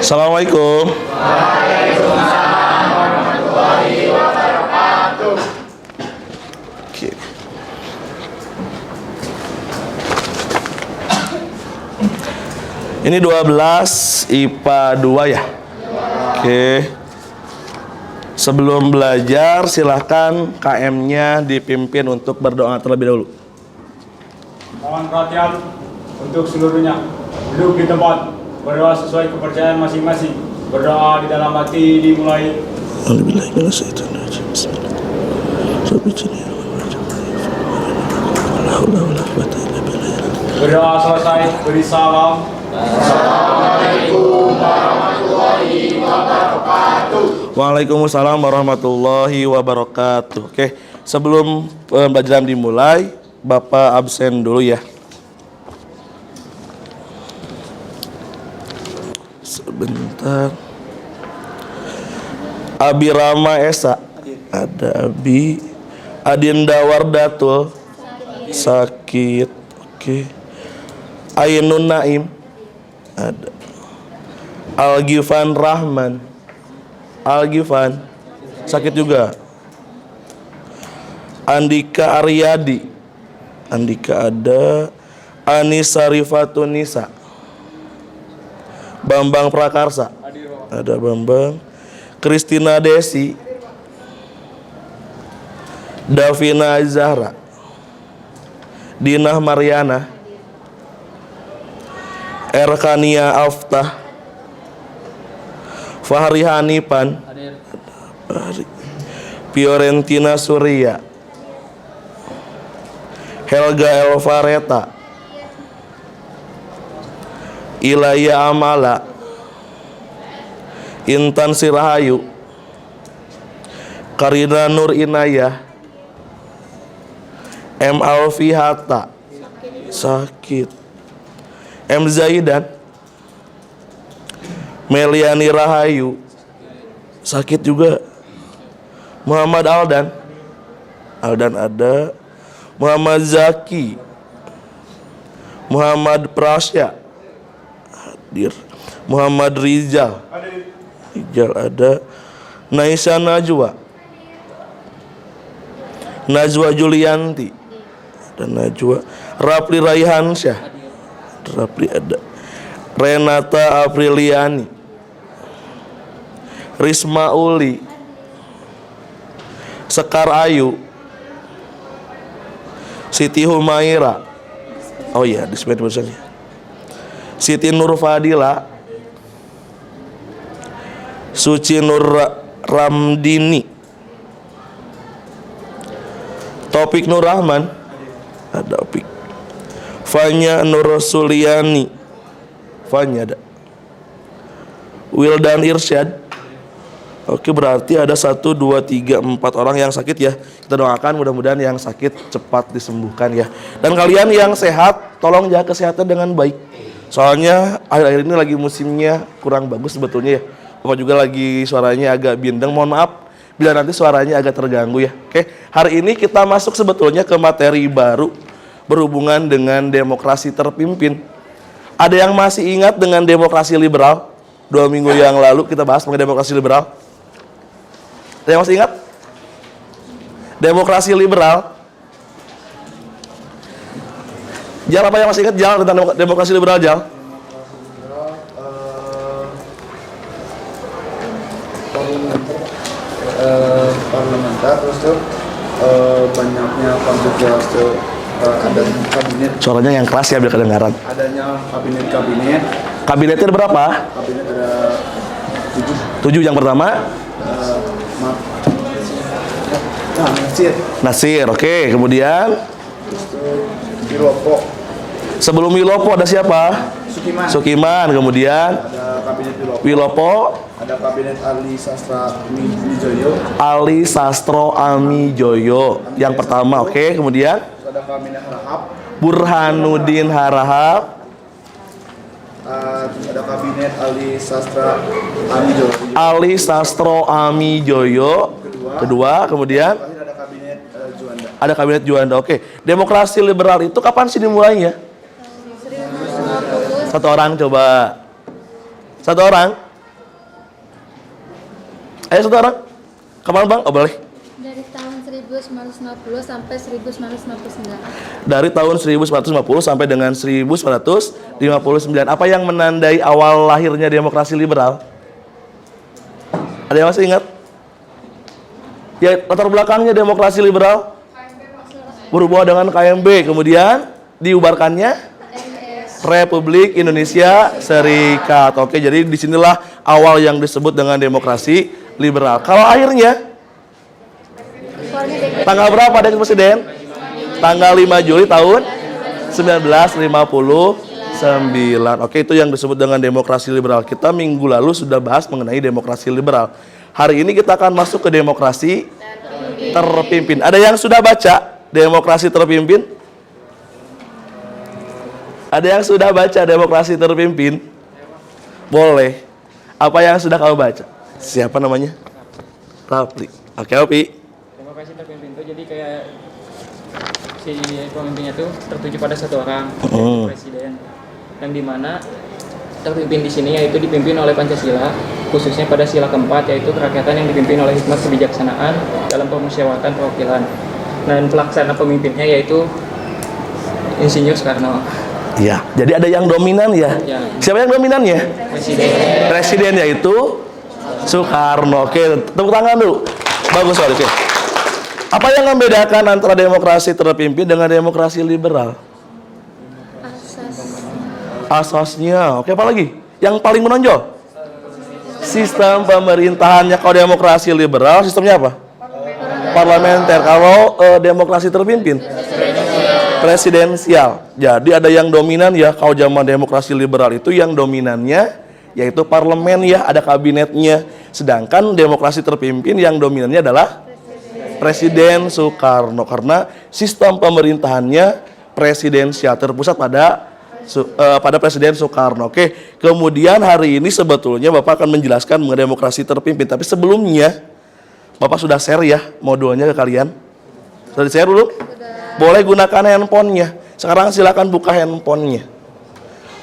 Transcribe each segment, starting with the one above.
Assalamualaikum. Waalaikumsalam warahmatullahi wabarakatuh. Oke. Ini 12 IPA 2 ya? Oke. Sebelum belajar silahkan KM-nya dipimpin untuk berdoa terlebih dahulu. Mohon perhatian untuk seluruhnya. Duduk di tempat, berdoa sesuai kepercayaan masing-masing. Berdoa di dalam hati dimulai. Berdoa selesai, beri salam. Assalamualaikum warahmatullahi wabarakatuh. Waalaikumsalam warahmatullahi wabarakatuh. Oke, sebelum pembelajaran dimulai, Bapak absen dulu ya. Sebentar. Abi Rama Esa. Ada Abi. Adinda Wardatul. Sakit. Oke. Ainun Naim. Ada. Al-Gifan Rahman. Al-Gifan. Sakit juga. Andika Aryadi. Andika ada. Anissa Rifatun Nisa. Bambang Prakarsa. Ada Bambang. Kristina Desi. Davina Zahra. Dinah Mariana. Erkania Aftah. Fahri Hanipan. Fiorentina Surya. Helga Elvareta. Ilaya Amala. Intan Sirahayu. Karina Nur Inayah. M. Alfi Hatta. Sakit. M. Zaidan. Meliani Rahayu. Sakit juga. Muhammad Aldan. Aldan ada. Muhammad Zaki. Muhammad Prasya. Hadir. Muhammad Rizal. Rizal ada. Naisa Najwa. Najwa Julianti. Dan Najwa. Rapli Raihansyah. Rapli ada. Renata Apriliani. Risma Uli. Sekar Ayu. Siti Humaira. Oh iya, disebut tulisannya. Siti Nur Fadila. Suci Nur Ramdini. Topik Nur Rahman. Ada Topik. Fanya Nur Suliani. Fanya ada. Wildan Irsyad. Oke, berarti ada 1, 2, 3, 4 orang yang sakit ya. Kita doakan mudah-mudahan yang sakit cepat disembuhkan ya. Dan kalian yang sehat, tolong jaga kesehatan dengan baik. Soalnya akhir-akhir ini lagi musimnya kurang bagus sebetulnya ya. Bapak juga lagi suaranya agak bindeng, mohon maaf bila nanti suaranya agak terganggu ya. Oke, hari ini kita masuk sebetulnya ke materi baru berhubungan dengan demokrasi terpimpin. Ada yang masih ingat dengan demokrasi liberal? 2 minggu yang lalu kita bahas mengenai demokrasi liberal. Ada yang masih ingat? Demokrasi liberal. Jal, apa yang masih ingat Jal tentang demokrasi liberal Jal? Parlementer, terus tuh banyaknya konflik ada kabinet. Suaranya yang keras ya biar kedengaran. Adanya kabinet. Kabinetnya ada berapa? Kabinet ada 7 yang pertama. Nasir, oke. Kemudian Terus tuh Wilopo. sebelum Wilopo ada siapa? Sukiman. Kemudian Ada kabinet Wilopo. Ada kabinet Ali Sastra Mijoyo. Ali Sastro Amijoyo yang pertama, oke. Kemudian Terus ada kabinet Rahab. Burhanuddin Harahap. Terus ada kabinet Ali Sastra Amijoyo. Ali Sastro Amijoyo kedua. Kemudian Terakhir ada kabinet Juanda. ada kabinet Juanda, oke. Demokrasi liberal itu kapan sih dimulainya? Satu orang coba. Satu orang. Ayo satu orang. Kapan bang? Oh boleh. Dari tahun 1950 sampai 1959. Dari tahun 1950 sampai dengan 1959. Apa yang menandai awal lahirnya demokrasi liberal? Ada yang masih ingat? Ya, latar belakangnya demokrasi liberal berhubungan dengan KMB, kemudian diubarkannya Republik Indonesia Serikat. Oke, jadi disinilah awal yang disebut dengan demokrasi liberal. Kalau akhirnya tanggal berapa ada presiden? Tanggal 5 Juli tahun 1959. Oke, itu yang disebut dengan demokrasi liberal. Kita minggu lalu sudah bahas mengenai demokrasi liberal. Hari ini kita akan masuk ke demokrasi terpimpin. Ada yang sudah baca demokrasi terpimpin? Ada yang sudah baca demokrasi terpimpin? Boleh. Apa yang sudah kau baca? Siapa namanya? Rapli. Oke, Opi. Demokrasi terpimpin itu jadi kayak si pemimpinnya tuh tertuju pada satu orang, yaitu presiden. Yang dimana terpimpin di sini yaitu dipimpin oleh Pancasila, khususnya pada sila keempat yaitu kerakyatan yang dipimpin oleh hikmat kebijaksanaan dalam permusyawaratan perwakilan. Dan pelaksana pemimpinnya yaitu Insinyur Soekarno. Ya, jadi ada yang dominan ya. Ya. Siapa yang dominannya? Presiden. Presiden yaitu Soekarno. Oke, tepuk tangan dulu. Bagus soal itu. Apa yang membedakan antara demokrasi terpimpin dengan demokrasi liberal? Asasnya. Oke, apa lagi? Yang paling menonjol? Sistem pemerintahannya. Kalau demokrasi liberal, sistemnya apa? Parlementer. Kalau demokrasi terpimpin? Presidensial. Jadi ada yang dominan ya. Kalau zaman demokrasi liberal itu yang dominannya yaitu parlemen ya, ada kabinetnya. Sedangkan demokrasi terpimpin yang dominannya adalah Presiden Soekarno, karena sistem pemerintahannya presidensial, terpusat pada Presiden Soekarno. Oke, kemudian hari ini sebetulnya Bapak akan menjelaskan mengenai demokrasi terpimpin. Tapi sebelumnya Bapak sudah share ya modulnya ke kalian. Sudah di-share dulu? Boleh gunakan handphonenya. Sekarang silakan buka handphonenya.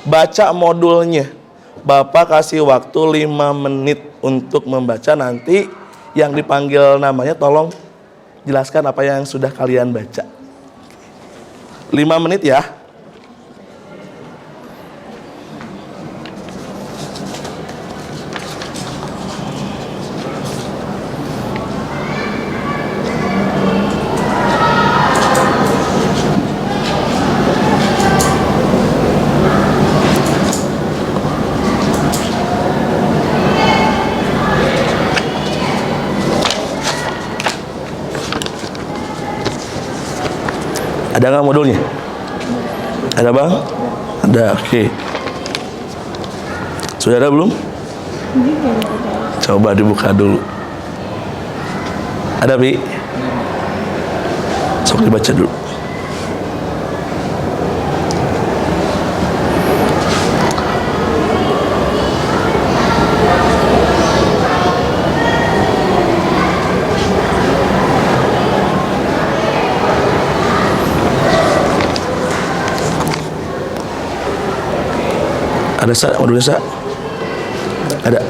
Baca modulnya. Bapak kasih waktu 5 menit untuk membaca. Nanti yang dipanggil namanya tolong jelaskan apa yang sudah kalian baca. 5 menit ya. Ada nggak modulnya? Ada bang? Ada, oke. Sudah ada belum? Coba dibuka dulu. Ada Bi? Sok dibaca dulu. Ada Sa? Modulnya Sa? Ada.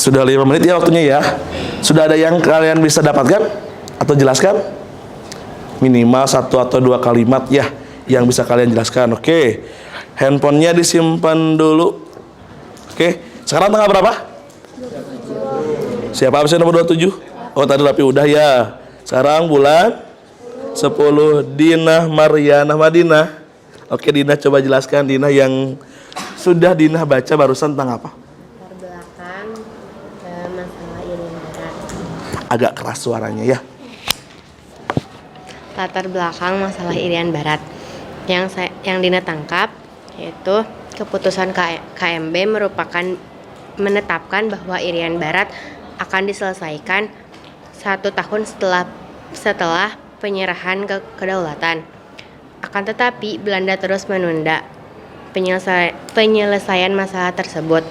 Sudah 5 menit ya waktunya ya. Sudah ada yang kalian bisa dapatkan atau jelaskan? Minimal 1 atau 2 kalimat ya yang bisa kalian jelaskan. Oke. Handphonenya disimpan dulu. Oke. Sekarang tanggal berapa? Siapa absen nomor 27? Oh tadi tapi udah ya. Sekarang bulan 10. Dina Mariana Madinah. Oke Dina, coba jelaskan Dina yang sudah Dina baca barusan tentang apa? Latar belakang masalah Irian Barat. Agak keras suaranya ya. Latar belakang masalah Irian Barat yang Dina tangkap yaitu keputusan KMB merupakan menetapkan bahwa Irian Barat akan diselesaikan 1 tahun setelah penyerahan kedaulatan. Akan tetapi Belanda terus menunda penyelesaian masalah tersebut.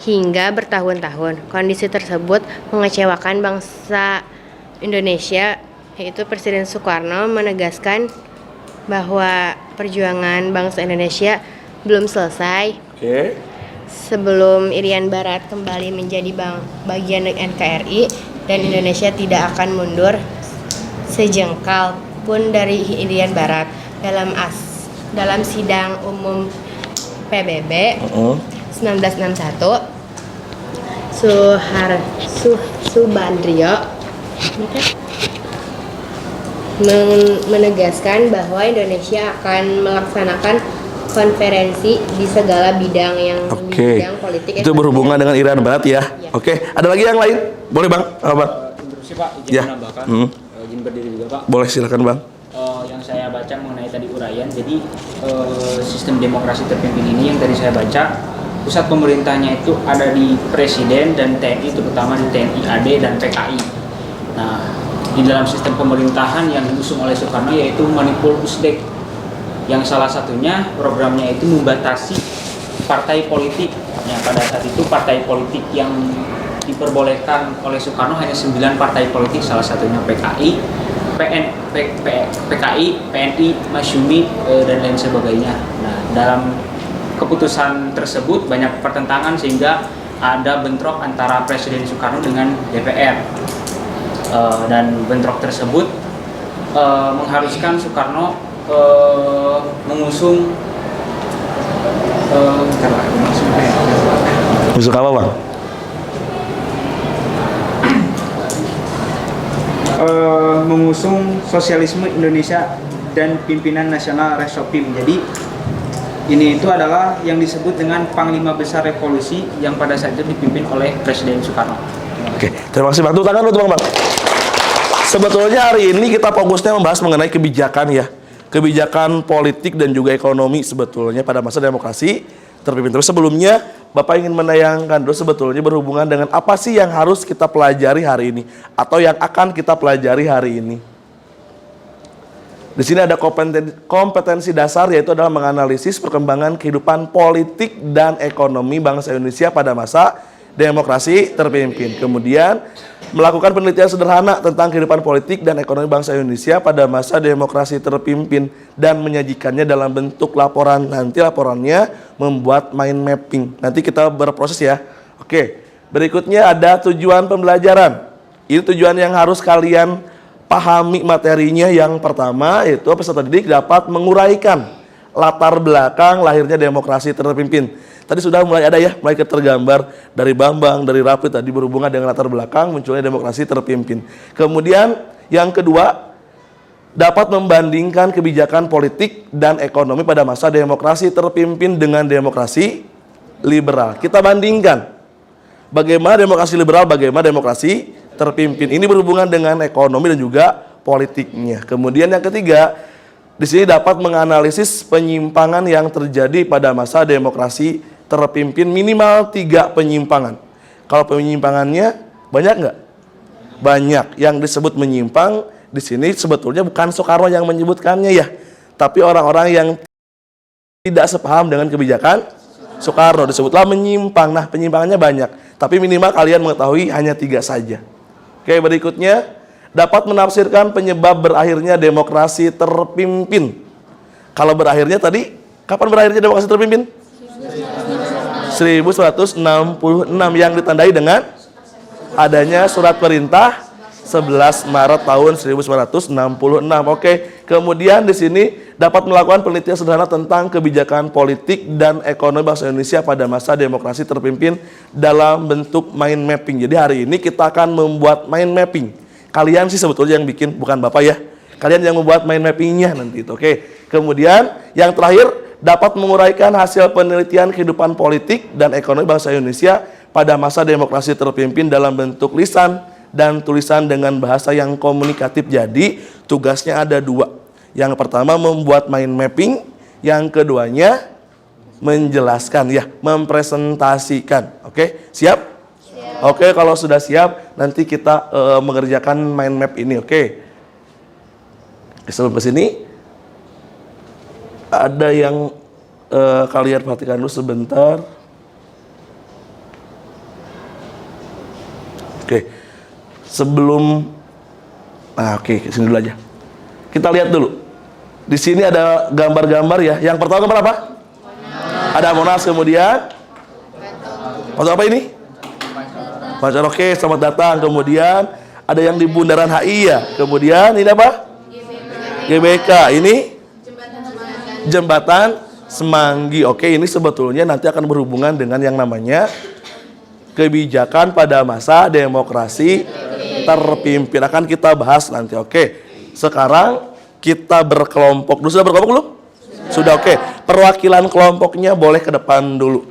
Hingga bertahun-tahun. Kondisi tersebut mengecewakan bangsa Indonesia, yaitu Presiden Soekarno menegaskan bahwa perjuangan bangsa Indonesia belum selesai. Oke. Sebelum Irian Barat kembali menjadi bagian NKRI dan Indonesia tidak akan mundur sejengkal pun dari Irian Barat. Dalam sidang umum PBB 1961, Subandrio menegaskan bahwa Indonesia akan melaksanakan konferensi di segala bidang yang bidang politik. Itu berhubungan dengan Irian Barat ya. Oke, ada lagi yang lain? Boleh Bang? Apa? Interupsi Pak, izin Ya. menambahkan. Izin berdiri juga Pak. Boleh silakan Bang. Yang saya baca mengenai tadi uraian, jadi sistem demokrasi terpimpin ini yang tadi saya baca, pusat pemerintahnya itu ada di Presiden dan TNI, terutama di TNI AD dan PKI. Nah, di dalam sistem pemerintahan yang diusung oleh Soekarno yaitu Manipul Usdek, yang salah satunya programnya itu membatasi partai politik. Ya, pada saat itu partai politik yang diperbolehkan oleh Soekarno hanya 9 partai politik, salah satunya PKI, PNI, Masyumi, dan lain sebagainya. Nah, dalam keputusan tersebut banyak pertentangan sehingga ada bentrok antara Presiden Soekarno dengan DPR. Dan bentrok tersebut mengharuskan Soekarno mengusung Musik apa Bang? Mengusung sosialisme Indonesia dan pimpinan nasional Resopim. Jadi ini itu adalah yang disebut dengan Panglima Besar Revolusi yang pada saat itu dipimpin oleh Presiden Soekarno. Oke, terima kasih Bang. Tepuk tangan untuk Bang. Sebetulnya hari ini kita fokusnya membahas mengenai kebijakan ya. Kebijakan politik dan juga ekonomi sebetulnya pada masa demokrasi terpimpin. Terus sebelumnya Bapak ingin menayangkan dulu sebetulnya berhubungan dengan apa sih yang harus kita pelajari hari ini atau yang akan kita pelajari hari ini. Di sini ada kompetensi dasar yaitu adalah menganalisis perkembangan kehidupan politik dan ekonomi bangsa Indonesia pada masa demokrasi terpimpin. Kemudian melakukan penelitian sederhana tentang kehidupan politik dan ekonomi bangsa Indonesia pada masa demokrasi terpimpin dan menyajikannya dalam bentuk laporan. Nanti laporannya membuat mind mapping. Nanti kita berproses ya. Oke, berikutnya ada tujuan pembelajaran. Ini tujuan yang harus kalian pahami materinya. Yang pertama yaitu peserta didik dapat menguraikan latar belakang lahirnya demokrasi terpimpin. Tadi sudah mulai ada ya, mulai tergambar dari Bambang, dari Rapi tadi berhubungan dengan latar belakang munculnya demokrasi terpimpin. Kemudian yang kedua, dapat membandingkan kebijakan politik dan ekonomi pada masa demokrasi terpimpin dengan demokrasi liberal. Kita bandingkan bagaimana demokrasi liberal, bagaimana demokrasi terpimpin. Ini berhubungan dengan ekonomi dan juga politiknya. Kemudian yang ketiga, di sini dapat menganalisis penyimpangan yang terjadi pada masa demokrasi terpimpin, minimal 3 penyimpangan. Kalau penyimpangannya banyak nggak? Banyak. Yang disebut menyimpang di sini sebetulnya bukan Soekarno yang menyebutkannya ya, tapi orang-orang yang tidak sepaham dengan kebijakan Soekarno disebutlah menyimpang. Nah, penyimpangannya banyak, tapi minimal kalian mengetahui hanya 3 saja. Oke, berikutnya dapat menafsirkan penyebab berakhirnya demokrasi terpimpin. Kalau berakhirnya tadi, kapan berakhirnya demokrasi terpimpin? 1966 yang ditandai dengan adanya surat perintah 11 Maret tahun 1966. Oke. Kemudian di sini dapat melakukan penelitian sederhana tentang kebijakan politik dan ekonomi bangsa Indonesia pada masa demokrasi terpimpin dalam bentuk mind mapping. Jadi hari ini kita akan membuat mind mapping. Kalian sih sebetulnya yang bikin, bukan Bapak ya. Kalian yang membuat mind mappingnya nanti itu. Oke. Kemudian yang terakhir, dapat menguraikan hasil penelitian kehidupan politik dan ekonomi bangsa Indonesia pada masa demokrasi terpimpin dalam bentuk lisan dan tulisan dengan bahasa yang komunikatif. Jadi tugasnya ada dua. Yang pertama membuat mind mapping, yang keduanya menjelaskan ya, mempresentasikan. Oke, siap? Oke, kalau sudah siap nanti kita mengerjakan mind map ini. Oke. Sebelum ke sini ada yang kalian perhatikan dulu sebentar. Oke. Sebelum oke, sini dulu aja. Kita lihat dulu. Di sini ada gambar-gambar ya. Yang pertama gambar apa? Monas. Ada Monas, kemudian patung apa ini? Patung. Oke, selamat datang. Kemudian ada yang di Bundaran HI ya. Kemudian ini apa? GBK. Ini Jembatan Semanggi. Oke, ini sebetulnya nanti akan berhubungan dengan yang namanya kebijakan pada masa demokrasi terpimpin. Akan kita bahas nanti. Oke. Sekarang kita berkelompok. Sudah berkelompok belum? Sudah. Oke. Perwakilan kelompoknya boleh ke depan dulu.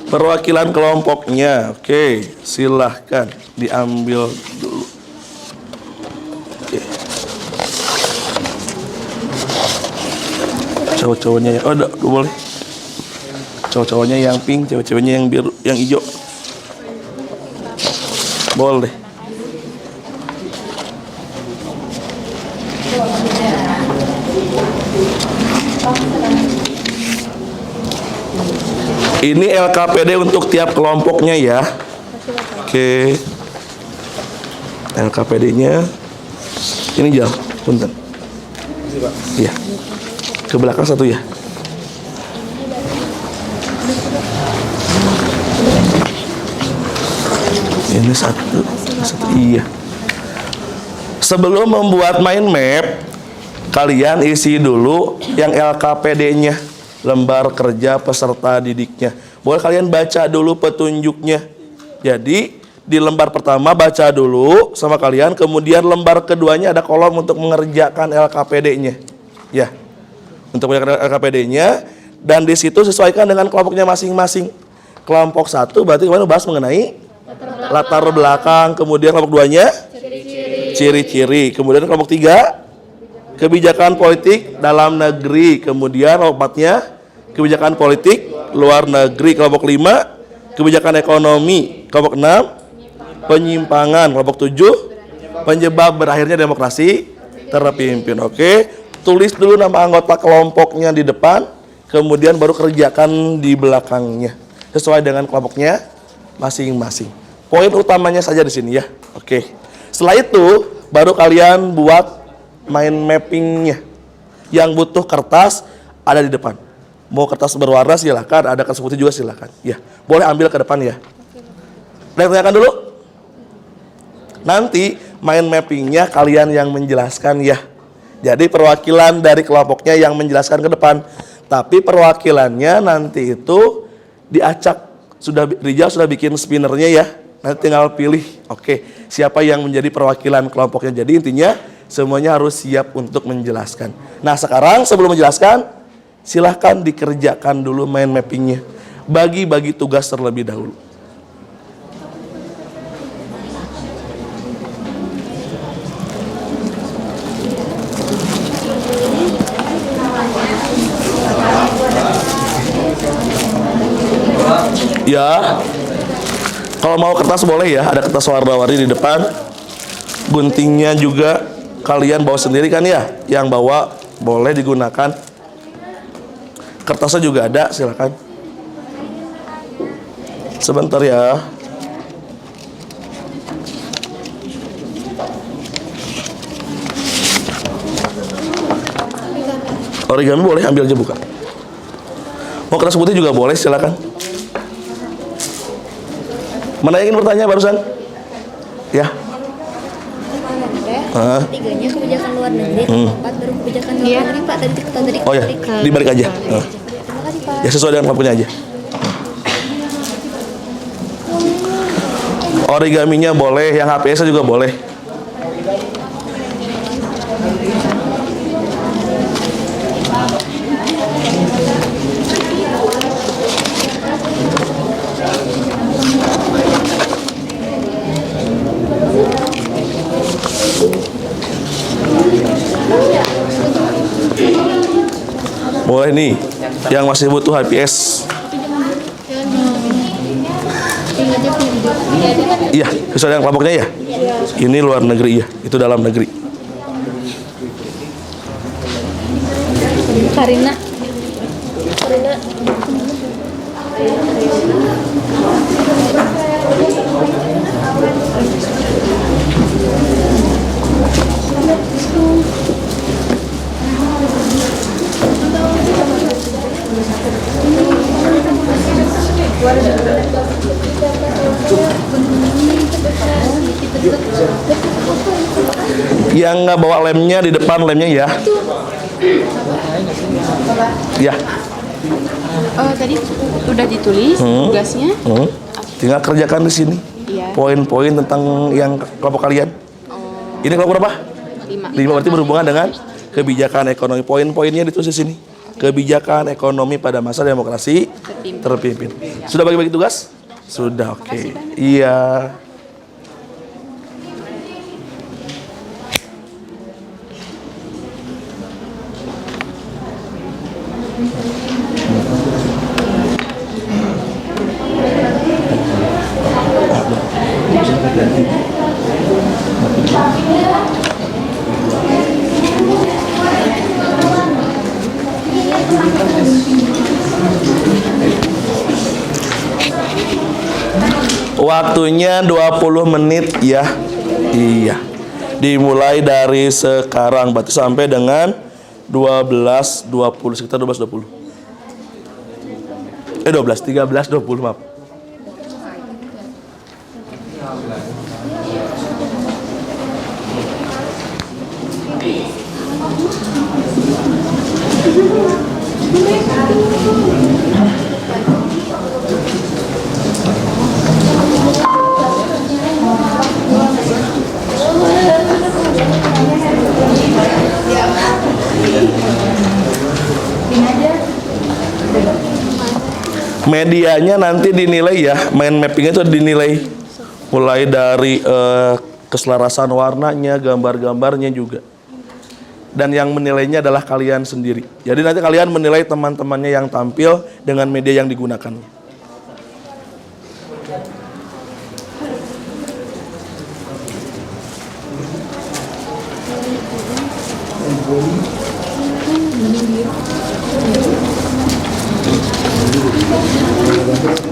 Perwakilan kelompoknya. Oke, silahkan diambil dulu. Oke. Cowok-cowoknya yang boleh. Cowok-cowoknya yang pink, cewek-ceweknya yang biru, yang hijau. Boleh. Ini LKPD untuk tiap kelompoknya ya. Oke. LKPD-nya ini jauh, punten. Iya. Ke belakang satu ya. Ini satu. Iya. Sebelum membuat mind map, kalian isi dulu yang LKPD-nya, lembar kerja peserta didiknya. Boleh kalian baca dulu petunjuknya. Jadi di lembar pertama baca dulu sama kalian, kemudian lembar keduanya ada kolom untuk mengerjakan LKPD-nya. Ya. Untuk mengerjakan LKPD-nya, dan di situ sesuaikan dengan kelompoknya masing-masing. Kelompok 1 berarti kemarin bahas mengenai latar belakang, kemudian kelompok 2-nya ciri-ciri, kemudian kelompok 3 kebijakan politik dalam negeri, kemudian kelompok 4-nya kebijakan politik luar negeri, kelompok 5 kebijakan ekonomi, kelompok 6 penyimpangan, kelompok 7 penyebab berakhirnya demokrasi terpimpin. Oke, tulis dulu nama anggota kelompoknya di depan, kemudian baru kerjakan di belakangnya sesuai dengan kelompoknya masing-masing. Poin utamanya saja di sini ya. Oke. Setelah itu baru kalian buat mind mappingnya. Yang butuh kertas ada di depan. Mau kertas berwarna silahkan, ada kertas putih juga silahkan. Ya, boleh ambil ke depan ya. Ada yang tanyakan dulu? Nanti mind mappingnya kalian yang menjelaskan ya. Jadi perwakilan dari kelompoknya yang menjelaskan ke depan. Tapi perwakilannya nanti itu diacak. Rijal sudah bikin spinnernya ya. Nanti tinggal pilih. Oke, siapa yang menjadi perwakilan kelompoknya. Jadi intinya semuanya harus siap untuk menjelaskan. Nah sekarang sebelum menjelaskan, silahkan dikerjakan dulu mind mappingnya. Bagi-bagi tugas terlebih dahulu. Ya, kalau mau kertas boleh ya, ada kertas warna-warni di depan. Guntingnya juga kalian bawa sendiri kan ya? Yang bawa boleh digunakan. Kertasnya juga ada, silakan. Sebentar ya. origami boleh, ambil aja buka. Mau kertas putih juga boleh, silakan. Mana yang ingin bertanya barusan? Ya. Tiganya kebijakan luar negeri, keempat baru kebijakan luar negeri Pak. Tadi Oh ya, dibalik aja. Terima kasih Pak. Ya sesuai dengan lampunya aja. Origaminya boleh, yang HPS juga boleh. Boleh nih, yang masih butuh HPS. Iya, sesuai dengan kelompoknya ya. Ini luar negeri ya, itu dalam negeri. Karina. Yang nggak bawa lemnya di depan lemnya ya. Ya. Tadi udah ditulis tugasnya. Tinggal kerjakan di sini. Iya. Poin-poin tentang yang kelompok kalian. Ini kelompok berapa? 5 berarti berhubungan dengan kebijakan ekonomi. Poin-poinnya ditulis di sini. Kebijakan ekonomi pada masa demokrasi terpimpin. Sudah bagi-bagi tugas? Sudah, oke. Iya. Waktunya 20 menit ya. Iya. Dimulai dari sekarang berarti sampai dengan 12.20, sekitar 12.20. 13.20 maaf. Medianya nanti dinilai ya, mind mappingnya itu dinilai mulai dari keselarasan warnanya, gambar-gambarnya juga. Dan yang menilainya adalah kalian sendiri. Jadi nanti kalian menilai teman-temannya yang tampil dengan media yang digunakan.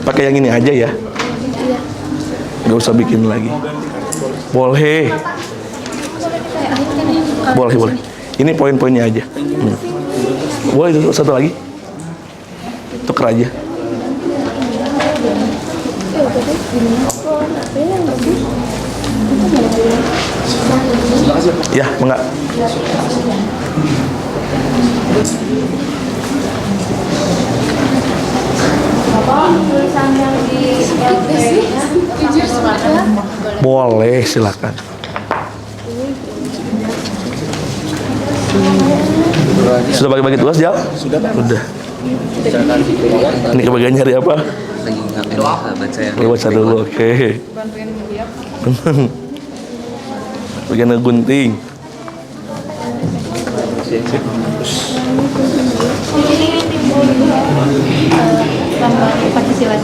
Pakai yang ini aja ya. Gak usah bikin lagi. Boleh. Boleh. Ini poin-poinnya aja. Boleh itu satu lagi. Tuker aja. Ya, enggak. Boleh, silakan. Sudah bagi-bagi tugas, Jal? Sudah. Ini kebagiannya hari apa? Lagi baca dulu, oke. Bagian gunting. Pancasila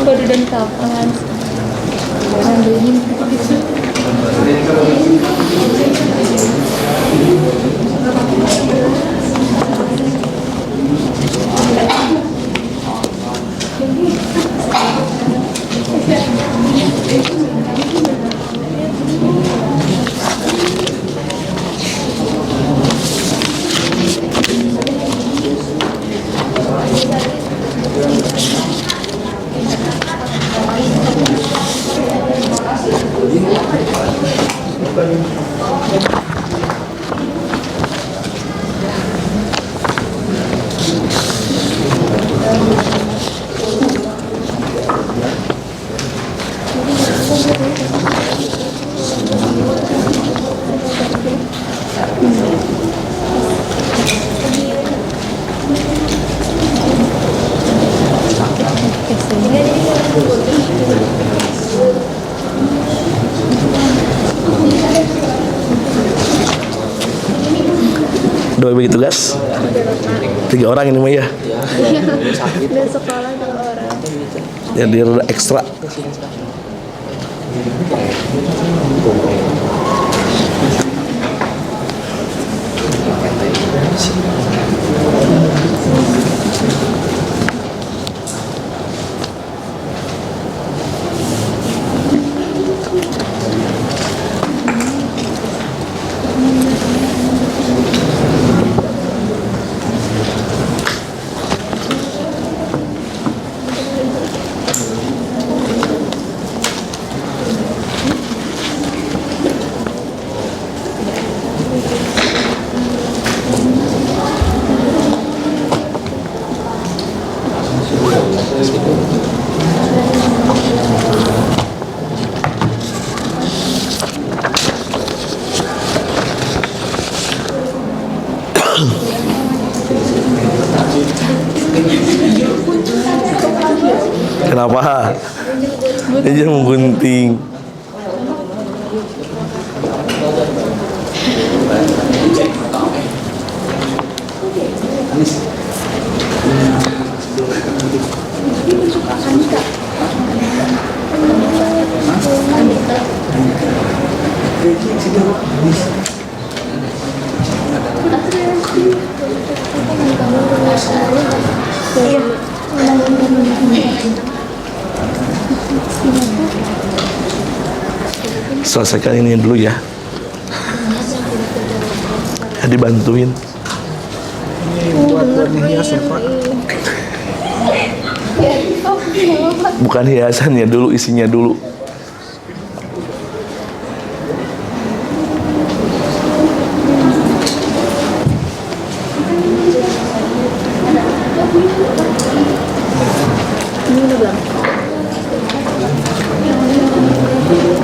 kode dan kapan ambilin Udah bagi tugas? 3 orang ini mah ya. Dan sekolah 2 orang. Jadi rada ekstra. Kenapa? Dia menggunting. Selesaikan ini dulu ya. Dibantuin. Bukan hiasannya dulu, isinya dulu. Ini udah belum?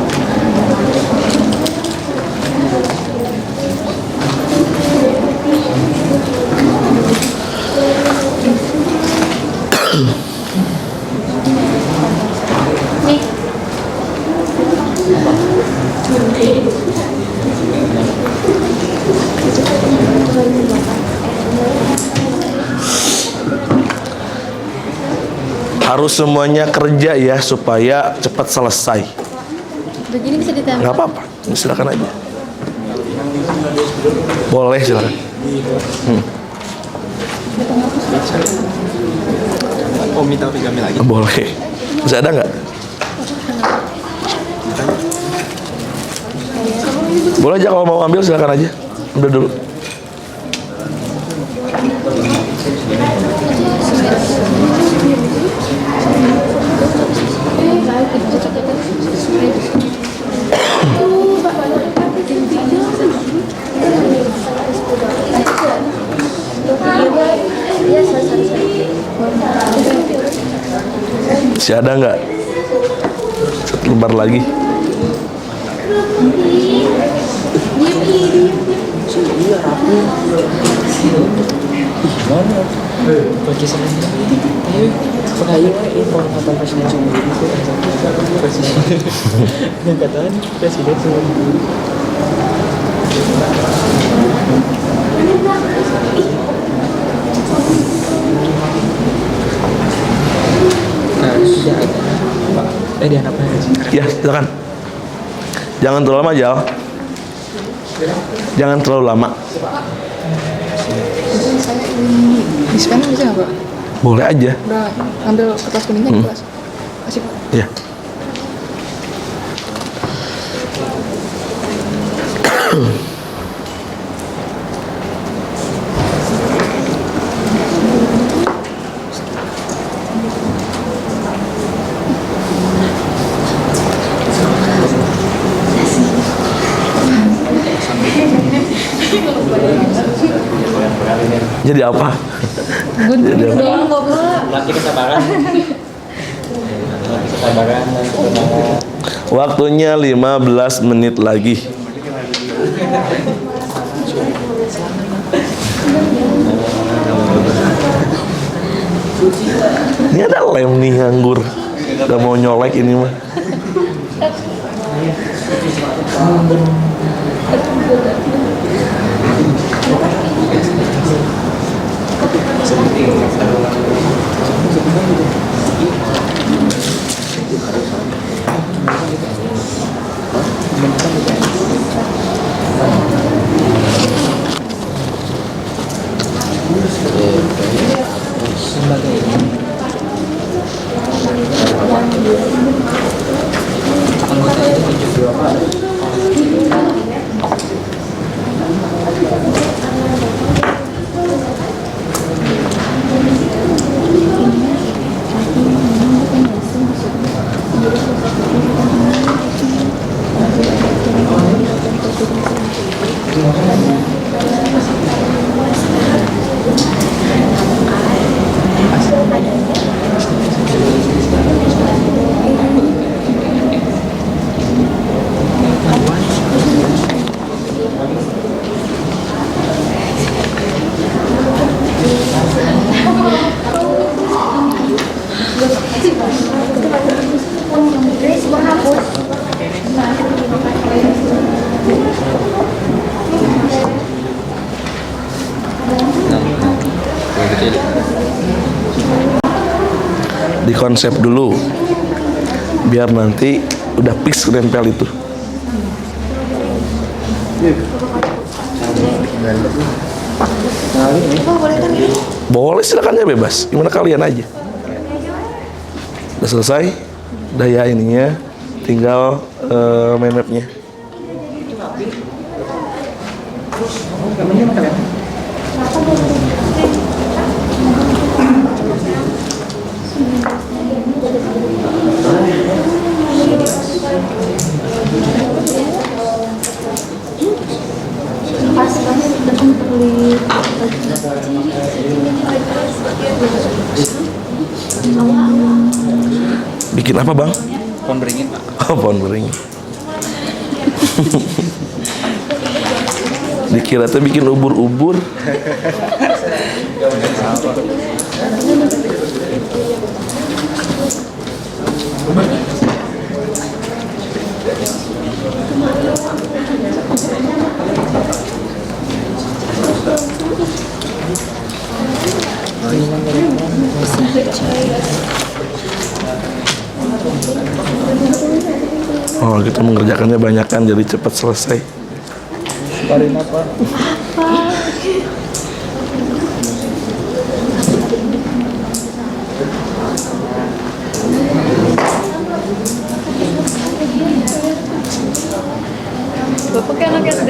Harus semuanya kerja ya supaya cepat selesai. Begini bisa ditambah. Nggak apa-apa, silakan aja. Boleh silakan. Oh, minta origami lagi. Boleh. Masih ada nggak? Boleh aja kalau mau ambil silakan aja. Ambil dulu. Masih ada nggak? 1 lembar lagi. Bagi saya tapi pekayu info kata presiden sendiri itu presiden yang katakan presiden sendiri. Sudah ada di anak Ya, silakan. Jangan terlalu lama, Jal. Jangan terlalu lama. Di scan bisa nggak Pak? Boleh aja. Udah ambil kertas kuningnya di kelas. Kasih Pak. Ya. Jadi apa? Jadi apa? doang goblok. Latih kesabaran. Latih kesabaran dan ketenangan. Waktunya 15 menit lagi. Ini ada lem nih nganggur. Gak mau nyolek ini mah. Dikonsep dulu biar nanti udah fix nempel itu. Boleh, silakan ya, bebas gimana kalian aja. Udah selesai daya ininya, tinggal main mapnya. Bikin apa bang? Pohon beringin Pak. Oh, pohon beringin. Dikira tuh bikin ubur-ubur. Oh, kita mengerjakannya banyak kan, jadi cepat selesai. Paling apa? Bapak kayak anak SD.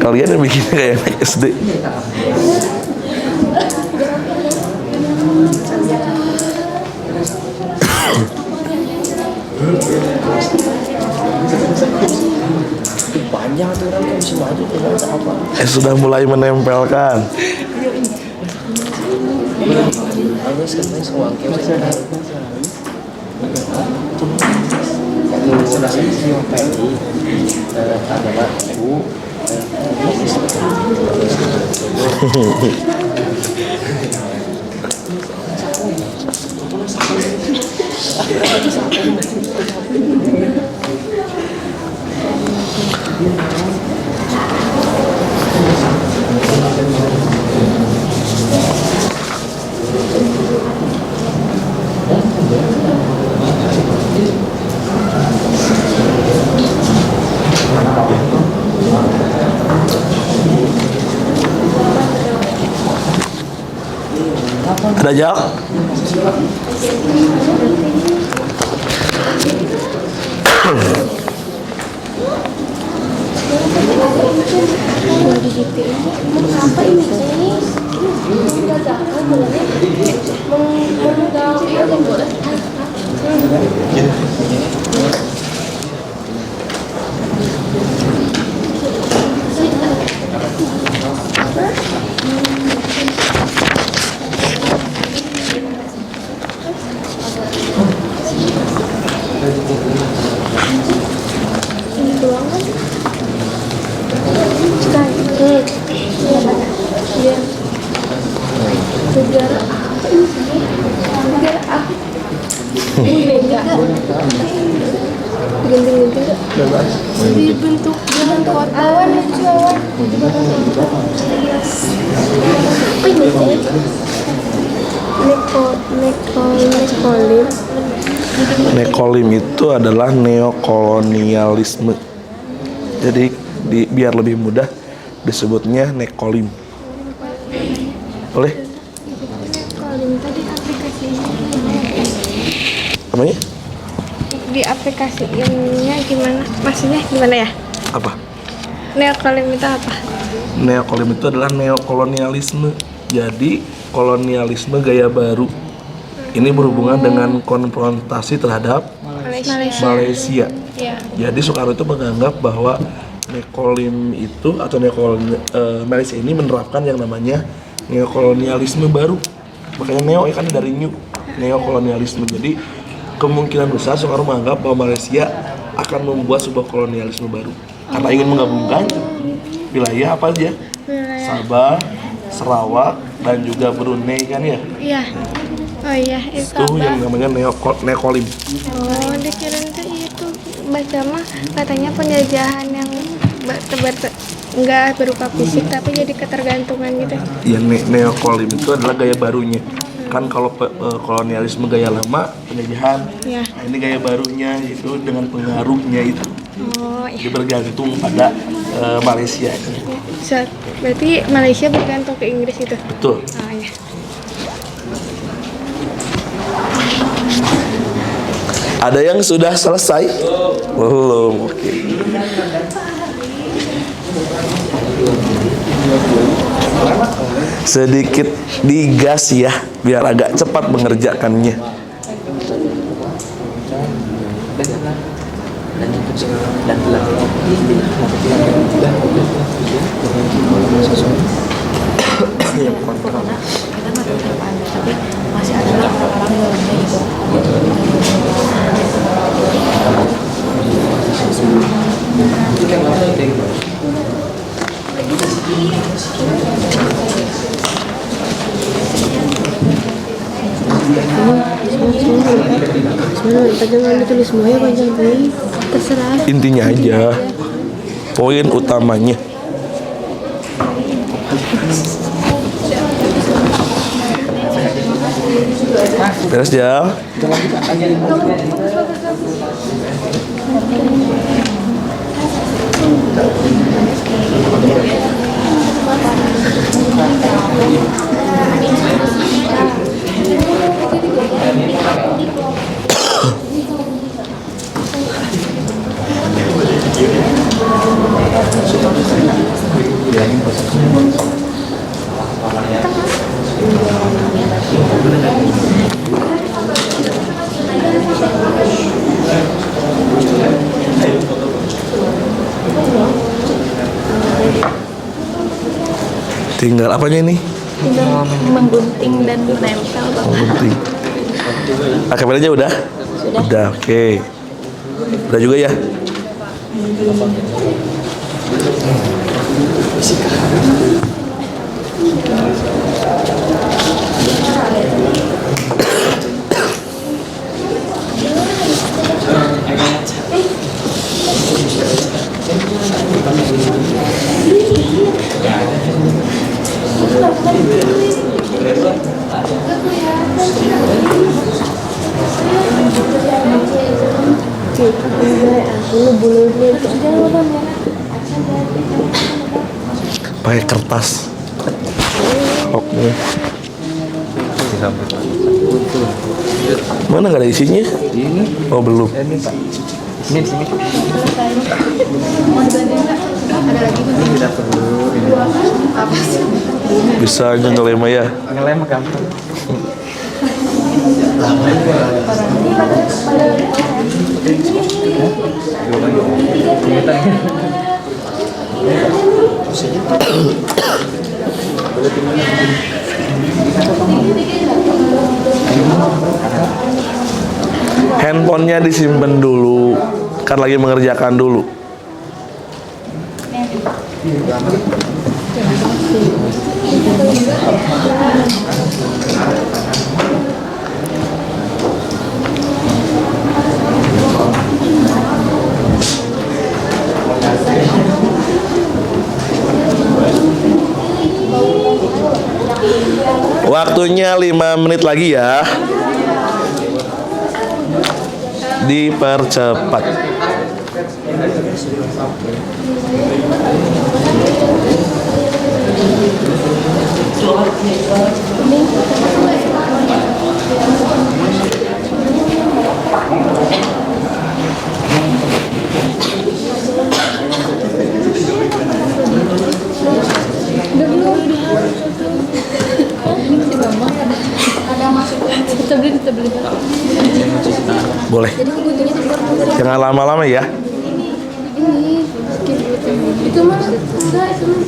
Kalian yang bikin kayak anak SD. Panjang tuh orang bisa maju tinggal apa? Sudah mulai menempelkan. Harus kan semua game sudah selesai peli agama ibu Ada jawab? Apa ini sih? Negara A. Ganti-ganti enggak? Dibentuk dengan awan itu awan. Ini nekolim. Nekolim itu adalah neokolonialisme. Jadi biar lebih mudah disebutnya nekolim. Boleh? Nekolim tadi aplikasinya Namanya? di aplikasinya gimana? Maksudnya gimana ya? Apa? Neokolim itu apa? Neokolim itu adalah neokolonialisme. Jadi kolonialisme gaya baru. Ini berhubungan dengan konfrontasi terhadap Malaysia. Ya. Jadi Soekarno itu menganggap bahwa neokolim itu atau Malaysia ini menerapkan yang namanya neokolonialisme baru. Makanya neo kan dari new, neokolonialisme. Jadi kemungkinan besar Soekarno menganggap bahwa Malaysia akan membuat sebuah kolonialisme baru karena ingin menggabungkan wilayah apa aja? Sabah, Sarawak, dan juga Brunei kan ya? Iya. Oh iya, Itu yang namanya neokolim. Oh, dikirain tuh itu baca mah katanya penjajahan yang nggak berupa fisik tapi jadi ketergantungan gitu. Ya, neokolim itu adalah gaya barunya. Kan kalau kolonialisme gaya lama penjajahan, Ya. nah ini gaya barunya itu dengan pengaruhnya itu. Oh Jadi iya. bergantung pada Malaysia. Berarti Malaysia bergantung ke Inggris itu. Betul. Oh iya. Ada yang sudah selesai? Belum. Oke. Sedikit digas ya, biar agak cepat mengerjakannya. Jangan ditulis semuanya panjang nih. Terserah. Intinya aja, poin utamanya. Beres ya. Tinggal apanya ini? Tinggal menggunting dan menempel Bapak. Gunting. Kameranya udah? Udah, oke. Udah juga ya? Pakai kertas. Oke. Mana nggak ada isinya? Oh belum. Bisa aja ngelem ya. Ngelem gampang. Handphonenya disimpan dulu, kan lagi mengerjakan dulu. Waktunya 5 menit lagi ya. Dipercepat. Kita beli. Boleh. Jangan lama-lama ya. Ini itu mah enggak, itu mah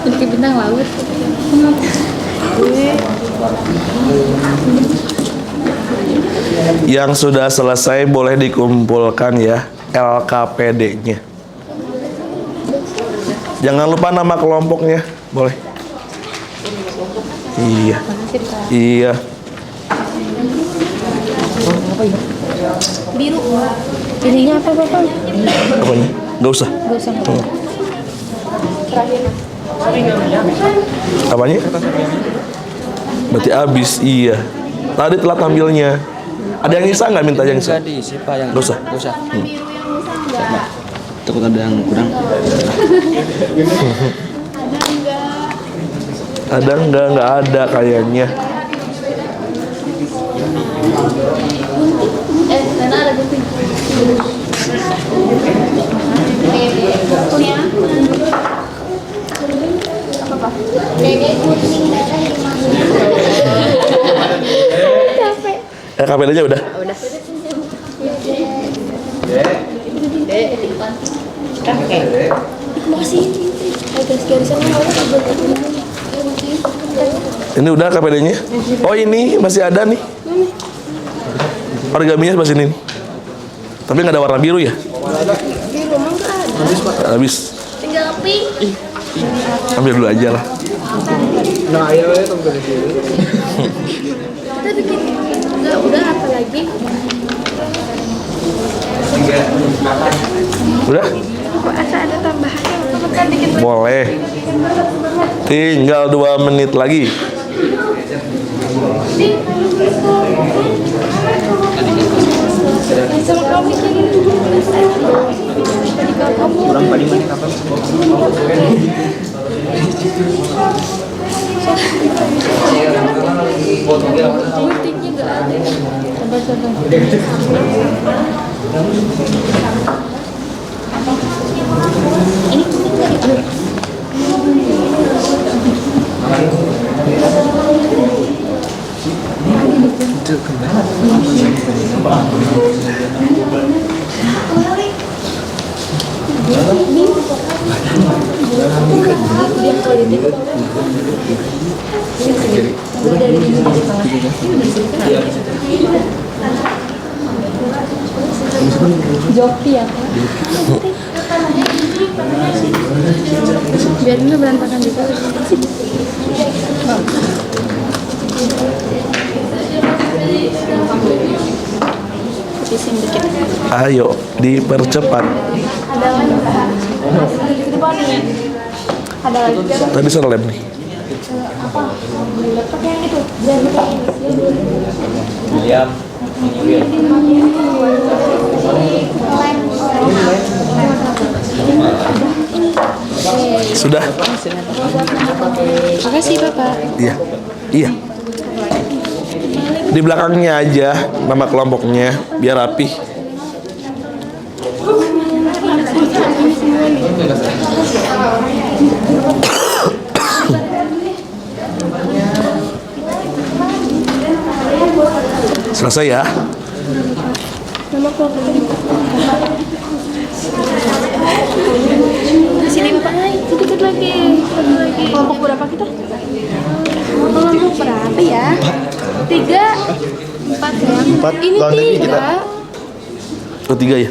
jadi kayak bintang laut. Yang sudah selesai boleh dikumpulkan ya LKPD-nya. Jangan lupa nama kelompoknya, boleh. Iya. Iya. Biru. Pilihnya apa Bapak? Apanya? Gak usah. Gak usah. Apanya? Berarti habis, iya. Tadi telat ambilnya. Ada yang bisa nggak minta yang bisa? Diisi Pak yang Gak usah. Gak usah. Takut ada yang kurang. Ada nggak ada kayaknya. Karena ada gunting. Kuliah. Apa? Dede kuning darah capek. KPD-nya udah? Udah. Makasih. Agak sekali sana Ini udah KPD-nya? Oh ini masih ada nih. Origaminya sebelah sini nih. Tapi nggak ada warna biru ya? Biru mah nggak ada. Habis. Tinggal pink. Ambil dulu aja lah. Kita bikin nggak udah apa lagi? Udah? Kok asa ada tambahannya? Kan dikit Boleh. Tinggal 2 menit lagi. sama kamu bikin Kurang Pak di mana kapal? guntingnya nggak ada. Ini gunting nggak diambil? Joki ya. Biar ini berantakan juga. Habisin dikit. Ayo dipercepat. Ada lagi di depan nih. Ada lagi. Tadi saya lem nih. Apa? Laptop yang itu. Jangan William. Sudah? Makasih Bapak. Iya. Iya. Di belakangnya aja nama kelompoknya biar rapih. Selesai ya. Di sini Bapak. Sedikit lagi. Kelompok berapa kita? Kelompok berapa ya? 3, 4 ya. 4. Ini 3. Ketiga ya.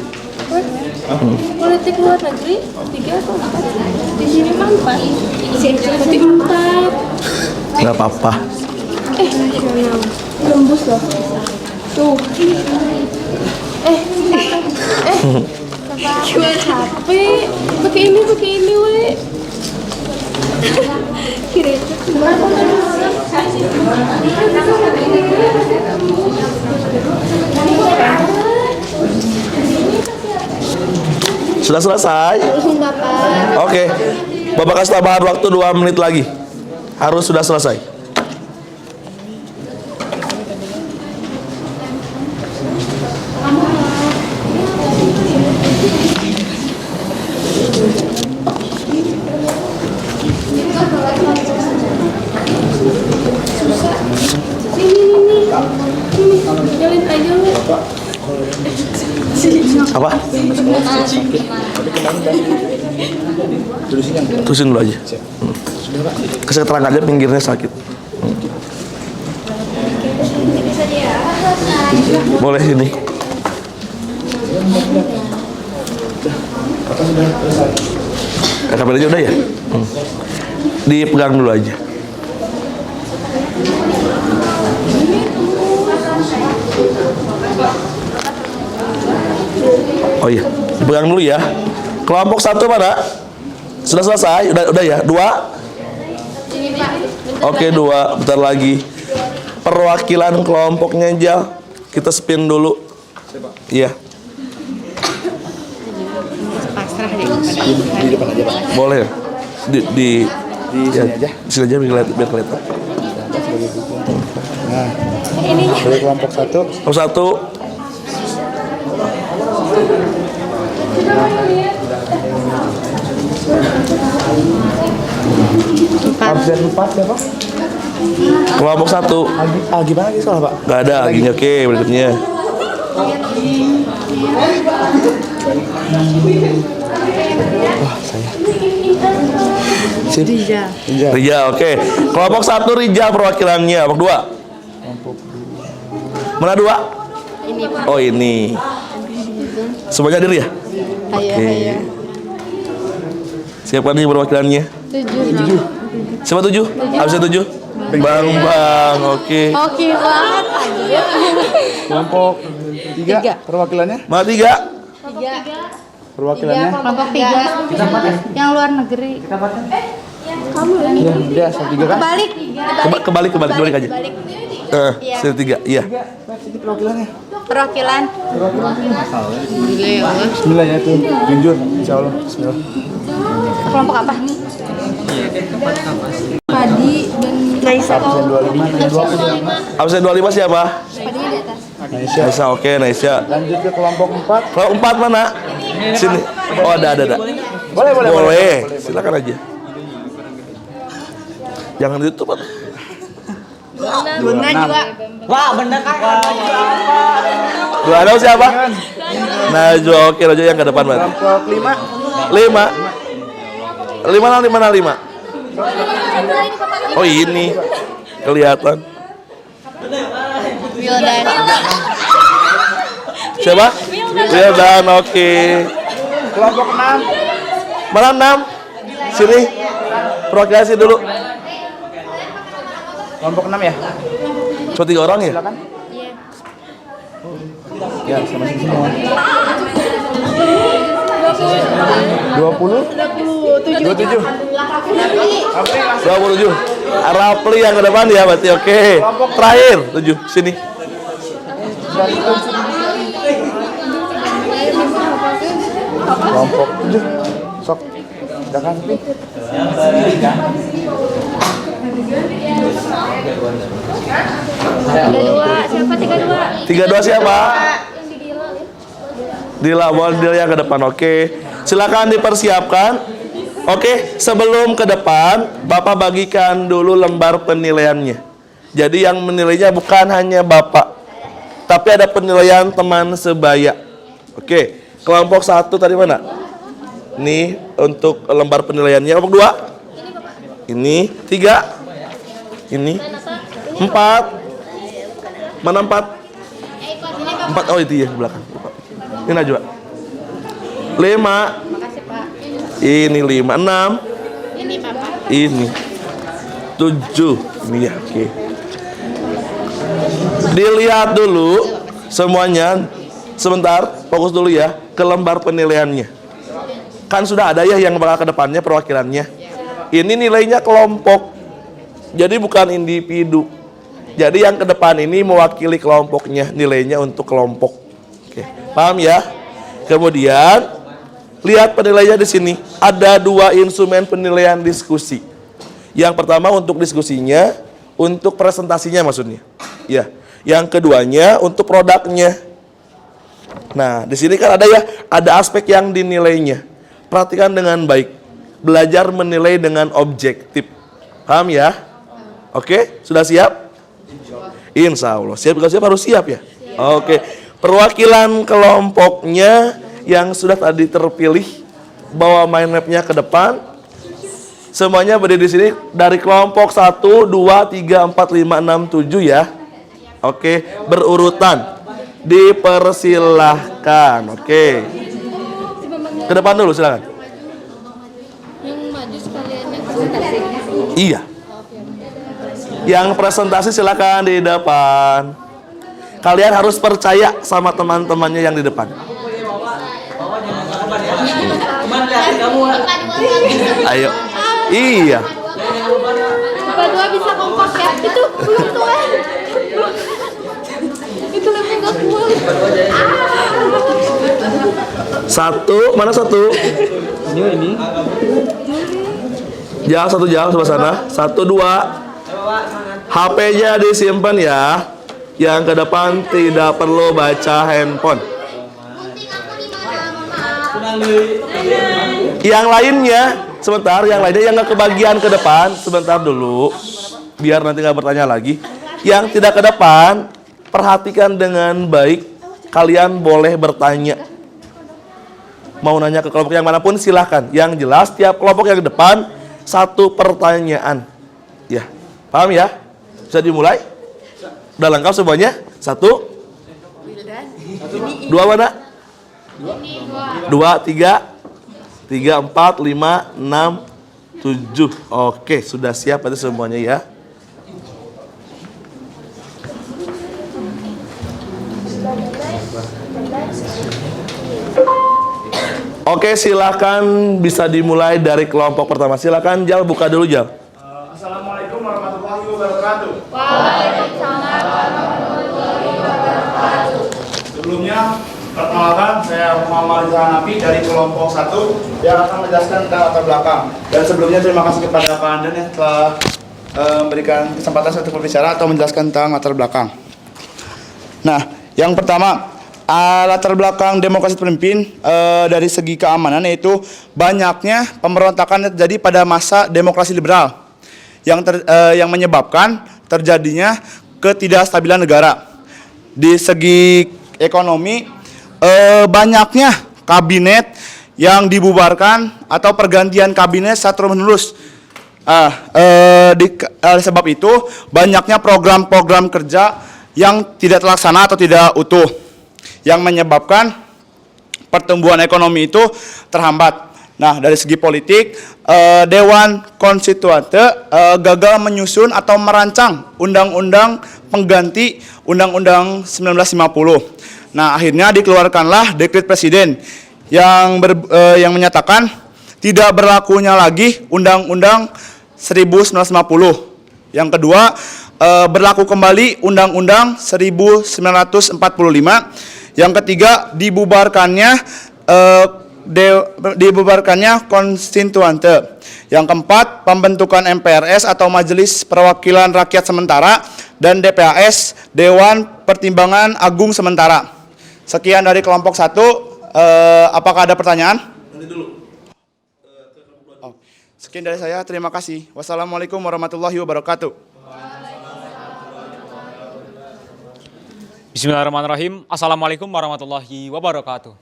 Politik luar negeri 3 atau 4? Di sini mah 4. Di sini berarti 4. Nggak apa-apa. Nasional. Lembus loh. Tuh. Gimana HP? Pakai ini we. Kira itu berapa? Sudah selesai? Bapak. Oke. Bapak kasih tambahan waktu 2 menit lagi. Harus sudah selesai. Jalin aja we. Apa? Terusin dulu aja. Kasih keterangan aja pinggirnya sakit. Boleh sini. Kapan aja udah ya? Dipegang dulu aja. Oh iya, dipegang dulu ya. Kelompok 1 mana? Sudah selesai? Udah ya? 2? Oke, 2. Bentar lagi. Perwakilan kelompoknya aja. Kita spin dulu. Iya. Pasrah deh kepada Di depan aja, Pak. Boleh. Di sini aja. Di sini aja biar kelihatan. Nah, dari kelompok 1. Kelompok 1. Absen 4 ya, Pak? Kelompok 1. Gimana lagi soal, Pak? Gak ada aginya. Oke, berikutnya. Wah, saya. Rijal. Rijal, oke. Kelompok 1 Rijal perwakilannya. Kelompok 2. Mana 2? Ini Pak. Oh, ini. Semuanya hadir ya? Ayo. Siapa nih perwakilannya? 7. Siapa 7? Absen 7? Bang, oke. Oke banget. Kelompok 3 perwakilannya? Mana 3? Perwakilannya? Kelompok 3. Yang luar negeri. Iya, dia asal 3 kan? Balik. Kebalik aja. Sini 3, iya. Ini perwakilannya. Perwakilan. Bismillah ya tuh. Jujur, insyaallah. Bismillah. Kelompok apa? Padi dan Naisa. Absen 25 dan 20. Absen 25 siapa? Padinya di atas. Naisha, oke, Naisha. Lanjut ke kelompok 4. Kelompok 4 mana? Sini. Oh, ada. Boleh. Silakan aja. Jangan ditutup. Benar juga. Wah, bener kan? Dua ada siapa? Najwa, oke, Najwa yang ke depan berarti. Kelompok 5. 5. Oh, ini kelihatan. Wildan. Siapa? Wildan, oke. Kelompok 6. Mana 6? Sini. Prokreasi dulu. Kelompok 6 ya? Cuma 3 orang ya? Silakan. Ya, sama semua. 27. 27. Rapli yang ke depan ya berarti, oke. Terakhir 7 sini. Kelompok 7. Sok. Silakan. Ada 2. Siapa? 32 siapa? Dila, boleh Dila yang ke depan. Oke. Silakan dipersiapkan. Oke, sebelum ke depan, Bapak bagikan dulu lembar penilaiannya. Jadi yang menilainya bukan hanya Bapak, tapi ada penilaian teman sebaya. Oke, kelompok 1 tadi mana? Nih untuk lembar penilaiannya. Kelompok 2? Ini 3? Ini 4? Mana 4? 4, oh itu ya di belakang. Ini Najwa. 5. Ini 5. 6. Ini 7. Ini ya, oke. Dilihat dulu semuanya. Sebentar, fokus dulu ya ke lembar penilaiannya. Kan sudah ada ya yang bakal ke depannya perwakilannya. Ini nilainya kelompok. Jadi bukan individu. Jadi yang ke depan ini mewakili kelompoknya, nilainya untuk kelompok. Oke, paham ya? Kemudian lihat penilaiannya di sini. Ada 2 instrumen penilaian diskusi. Yang pertama untuk diskusinya, untuk presentasinya maksudnya. Ya. Yang keduanya untuk produknya. Nah, di sini kan ada ya, ada aspek yang dinilainya. Perhatikan dengan baik. Belajar menilai dengan objektif. Paham ya? Oke, sudah siap? Insya Allah. Siap, kalau siap harus siap ya? Oke. Perwakilan kelompoknya yang sudah tadi terpilih, bawa mind map-nya ke depan. Semuanya berdiri di sini dari kelompok 1, 2, 3, 4, 5, 6, 7 ya. Oke, berurutan. Dipersilahkan. Oke. Ke depan dulu silakan. Yang maju sekalian yang presentasi. Iya. Yang presentasi silakan di depan. Kalian harus percaya sama teman-temannya yang di depan. Ayo. Iya. Berdua bisa kompak ya. Itu belum tuan. Itu lebih nggak kuat. Satu, mana satu? Ini. Jauh, satu jauh sebelah sana. 1, 2. HP-nya disimpan ya. Yang ke depan tidak perlu baca handphone. Yang lainnya, sebentar, yang lainnya yang nggak kebagian ke depan, sebentar dulu, biar nanti nggak bertanya lagi. Yang tidak ke depan, perhatikan dengan baik. Kalian boleh bertanya. Mau nanya ke kelompok yang manapun silahkan. Yang jelas tiap kelompok yang di depan 1 pertanyaan. Ya, paham ya? Bisa dimulai? Udah lengkap semuanya? 1, 2 mana? 2, 3, 4, 5, 6, 7. Oke, sudah siap berarti semuanya ya. Oke, silakan bisa dimulai dari kelompok pertama. Silakan Jal, buka dulu Jal. Assalamualaikum warahmatullahi wabarakatuh. Waalaikumsalam warahmatullahi wabarakatuh. Sebelumnya, perkenalkan saya Muhammad Rizal Hanafi dari kelompok 1 yang akan menjelaskan tentang latar belakang. Dan sebelumnya terima kasih kepada Pak Andan yang telah memberikan kesempatan saya untuk berbicara atau menjelaskan tentang latar belakang. Nah, yang pertama, latar belakang demokrasi terpimpin dari segi keamanan yaitu banyaknya pemberontakan yang terjadi pada masa demokrasi liberal yang menyebabkan terjadinya ketidakstabilan negara. Di segi ekonomi, banyaknya kabinet yang dibubarkan atau pergantian kabinet secara terus-menerus. Sebab itu banyaknya program-program kerja yang tidak terlaksana atau tidak utuh, yang menyebabkan pertumbuhan ekonomi itu terhambat. Nah, dari segi politik, Dewan Konstituante gagal menyusun atau merancang undang-undang pengganti Undang-Undang 1950. Nah, akhirnya dikeluarkanlah dekret presiden yang menyatakan tidak berlakunya lagi Undang-Undang 1950. Yang kedua, berlaku kembali Undang-Undang 1945. Yang ketiga, dibubarkannya konstituante. Yang keempat, pembentukan MPRS atau Majelis Perwakilan Rakyat Sementara dan DPAS, Dewan pertimbangan agung sementara. Sekian dari kelompok 1. Apakah ada pertanyaan? Sekian dari saya, terima kasih. Wassalamualaikum warahmatullahi wabarakatuh. Bismillahirrahmanirrahim. Assalamualaikum warahmatullahi wabarakatuh.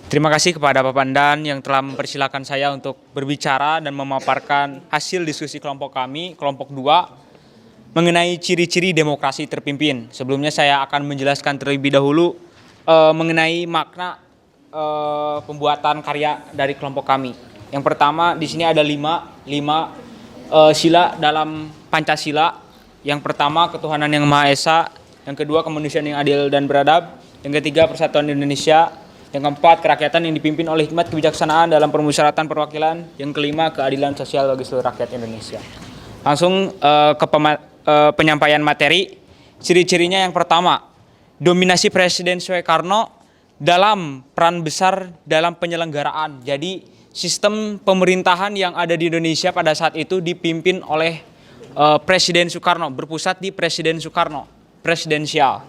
Terima kasih kepada Bapak Pandan yang telah mempersilahkan saya untuk berbicara dan memaparkan hasil diskusi kelompok kami, kelompok 2, mengenai ciri-ciri demokrasi terpimpin. Sebelumnya saya akan menjelaskan terlebih dahulu mengenai makna pembuatan karya dari kelompok kami. Yang pertama, di sini ada lima sila dalam Pancasila. Yang pertama, ketuhanan yang Maha Esa. Yang kedua, kemanusiaan yang adil dan beradab. Yang ketiga, persatuan Indonesia. Yang keempat, kerakyatan yang dipimpin oleh hikmat kebijaksanaan dalam permusyawaratan perwakilan. Yang kelima, keadilan sosial bagi seluruh rakyat Indonesia. Langsung ke penyampaian materi. Ciri-cirinya yang pertama, dominasi Presiden Soekarno dalam peran besar dalam penyelenggaraan. Jadi sistem pemerintahan yang ada di Indonesia pada saat itu dipimpin oleh Presiden Soekarno, berpusat di Presiden Soekarno, presidensial.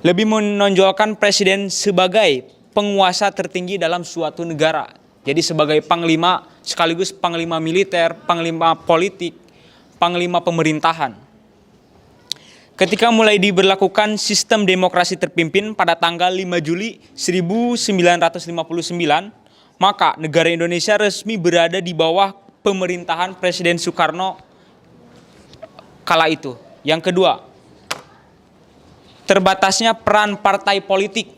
Lebih menonjolkan presiden sebagai penguasa tertinggi dalam suatu negara. Jadi sebagai panglima, sekaligus panglima militer, panglima politik, panglima pemerintahan. Ketika mulai diberlakukan sistem demokrasi terpimpin pada tanggal 5 Juli 1959, maka negara Indonesia resmi berada di bawah pemerintahan Presiden Soekarno kala itu. Yang kedua, terbatasnya peran partai politik.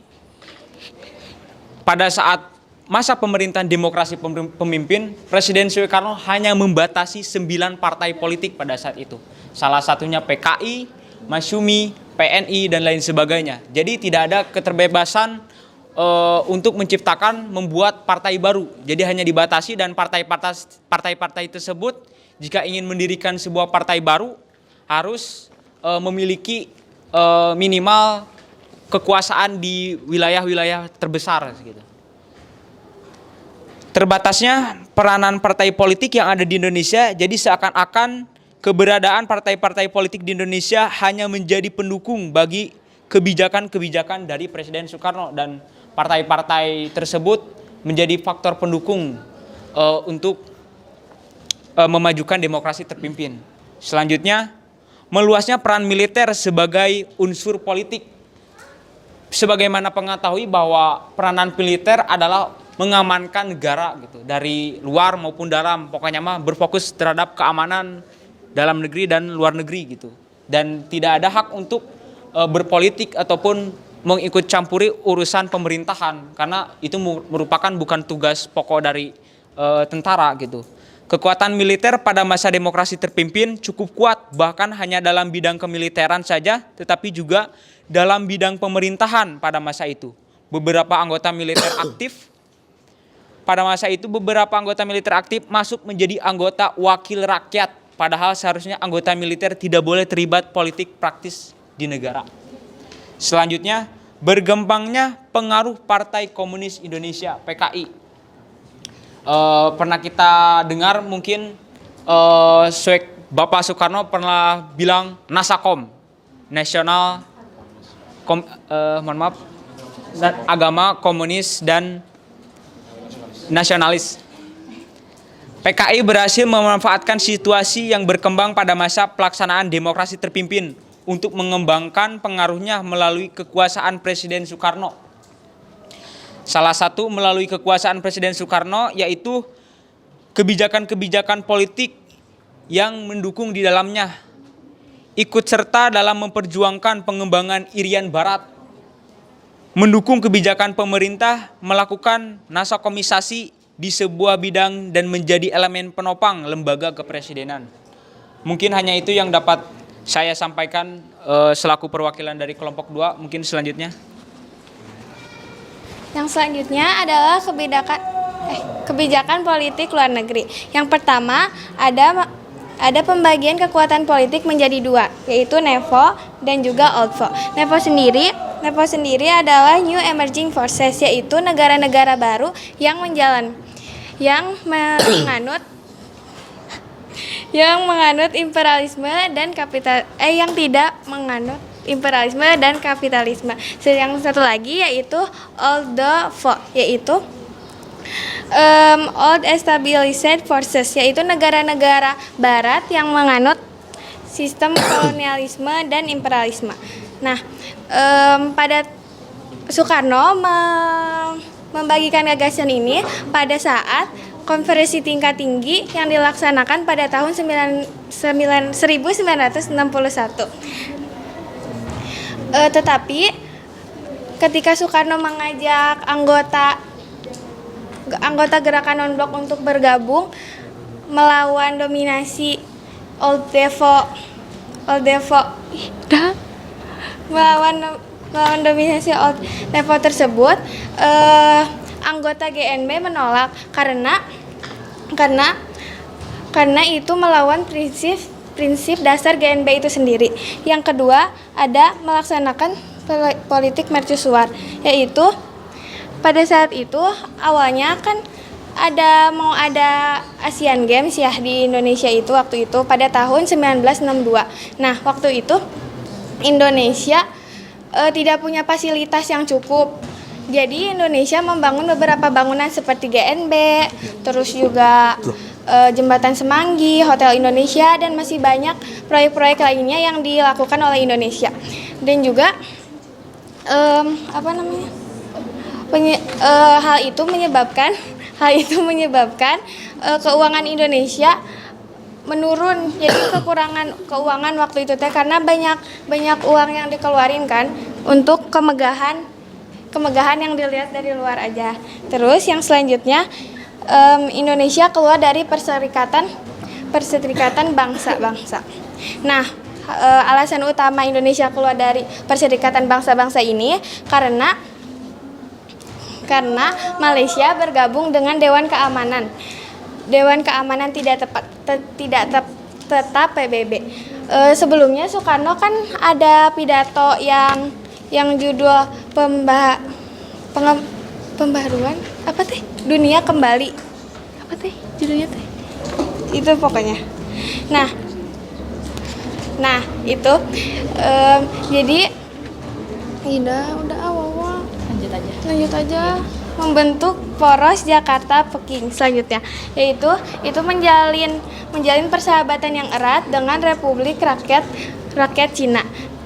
Pada saat masa pemerintahan demokrasi pemimpin, Presiden Soekarno hanya membatasi 9 partai politik pada saat itu. Salah satunya PKI, Masyumi, PNI, dan lain sebagainya. Jadi tidak ada keterbebasan untuk menciptakan, membuat partai baru. Jadi hanya dibatasi, dan partai-partai tersebut jika ingin mendirikan sebuah partai baru harus memiliki minimal kekuasaan di wilayah-wilayah terbesar gitu. Terbatasnya peranan partai politik yang ada di Indonesia, jadi seakan-akan keberadaan partai-partai politik di Indonesia hanya menjadi pendukung bagi kebijakan-kebijakan dari Presiden Soekarno, dan partai-partai tersebut menjadi faktor pendukung untuk memajukan demokrasi terpimpin. Selanjutnya, meluasnya peran militer sebagai unsur politik. Sebagaimana mengetahui bahwa peranan militer adalah mengamankan negara gitu, dari luar maupun dalam, pokoknya mah berfokus terhadap keamanan dalam negeri dan luar negeri gitu. Dan tidak ada hak untuk berpolitik ataupun mengikut campuri urusan pemerintahan, karena itu merupakan bukan tugas pokok dari tentara gitu. Kekuatan militer pada masa demokrasi terpimpin cukup kuat, bahkan hanya dalam bidang kemiliteran saja, tetapi juga dalam bidang pemerintahan pada masa itu. Beberapa anggota militer aktif pada masa itu, masuk menjadi anggota wakil rakyat, padahal seharusnya anggota militer tidak boleh terlibat politik praktis di negara. Selanjutnya, berkembangnya pengaruh Partai Komunis Indonesia, PKI. Pernah kita dengar mungkin Bapak Soekarno pernah bilang Nasakom, Nasional Agama Komunis dan Nasionalis. PKI berhasil memanfaatkan situasi yang berkembang pada masa pelaksanaan demokrasi terpimpin untuk mengembangkan pengaruhnya melalui kekuasaan Presiden Soekarno. Salah satu melalui kekuasaan Presiden Soekarno yaitu kebijakan-kebijakan politik yang mendukung di dalamnya. Ikut serta dalam memperjuangkan pengembangan Irian Barat. Mendukung kebijakan pemerintah melakukan nasakomisasi di sebuah bidang dan menjadi elemen penopang lembaga kepresidenan. Mungkin hanya itu yang dapat saya sampaikan selaku perwakilan dari kelompok 2. Mungkin selanjutnya. Yang selanjutnya adalah kebijakan politik luar negeri. Yang pertama ada pembagian kekuatan politik menjadi 2, yaitu NEVO dan juga OLDFO. NEVO sendiri adalah New Emerging Forces, yaitu negara-negara baru yang menganut yang menganut imperialisme dan yang tidak menganut imperialisme dan kapitalisme. Yang satu lagi yaitu OLDFO, yaitu Old Established Forces, yaitu negara-negara barat yang menganut sistem kolonialisme dan imperialisme. Nah, pada Soekarno membagikan gagasan ini pada saat konferensi tingkat tinggi yang dilaksanakan pada tahun 1961. Tetapi ketika Soekarno mengajak anggota gerakan non-blok untuk bergabung melawan dominasi melawan dominasi OLDFO tersebut, anggota GNB menolak karena itu melawan prinsip dasar GNB itu sendiri. Yang kedua, ada melaksanakan politik mercusuar, yaitu pada saat itu awalnya kan mau ada Asian Games ya di Indonesia itu waktu itu pada tahun 1962. Nah, waktu itu Indonesia tidak punya fasilitas yang cukup. Jadi Indonesia membangun beberapa bangunan seperti GNB, terus juga Jembatan Semanggi, Hotel Indonesia, dan masih banyak proyek-proyek lainnya yang dilakukan oleh Indonesia. Dan juga hal itu menyebabkan keuangan Indonesia menurun. Jadi kekurangan keuangan waktu itu karena banyak uang yang dikeluarin kan untuk kemegahan yang dilihat dari luar aja. Terus yang selanjutnya, Indonesia keluar dari Perserikatan Bangsa-Bangsa. Nah, alasan utama Indonesia keluar dari Perserikatan Bangsa-Bangsa ini karena Malaysia bergabung dengan Dewan Keamanan. Dewan Keamanan tidak tetap PBB. Sebelumnya Soekarno kan ada pidato yang judul pembaharuan apa teh? Dunia Kembali. Apa teh judulnya teh? Itu pokoknya. Nah, itu jadi udah awal. Lanjut aja. Membentuk poros Jakarta Peking selanjutnya, yaitu menjalin persahabatan yang erat dengan Republik Rakyat Cina.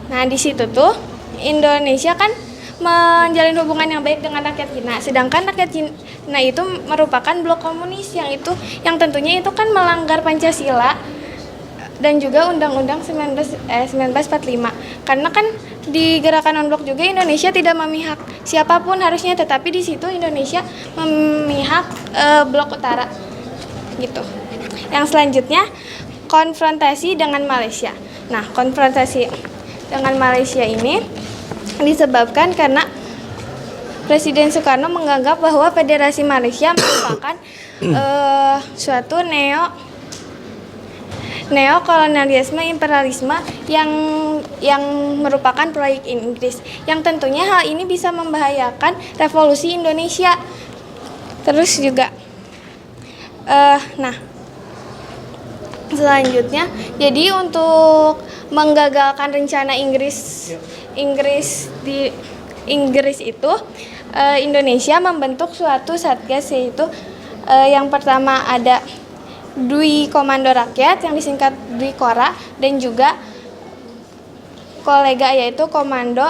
Nah, di situ tuh Indonesia kan menjalin hubungan yang baik dengan rakyat Cina, sedangkan rakyat Cina itu merupakan blok komunis yang tentunya itu kan melanggar Pancasila dan juga Undang-Undang 1945. Karena kan di gerakan non-blok juga Indonesia tidak memihak siapapun harusnya, tetapi di situ Indonesia memihak blok utara gitu. Yang selanjutnya, konfrontasi dengan Malaysia. Nah, konfrontasi dengan Malaysia ini disebabkan karena Presiden Soekarno menganggap bahwa Federasi Malaysia merupakan suatu neokolonialisme imperialisme yang merupakan proyek Inggris, yang tentunya hal ini bisa membahayakan revolusi Indonesia. Terus juga selanjutnya, jadi untuk menggagalkan rencana Inggris itu, Indonesia membentuk suatu satgas, yaitu yang pertama ada Dwi Komando Rakyat yang disingkat Dwi Kora, dan juga kolega yaitu Komando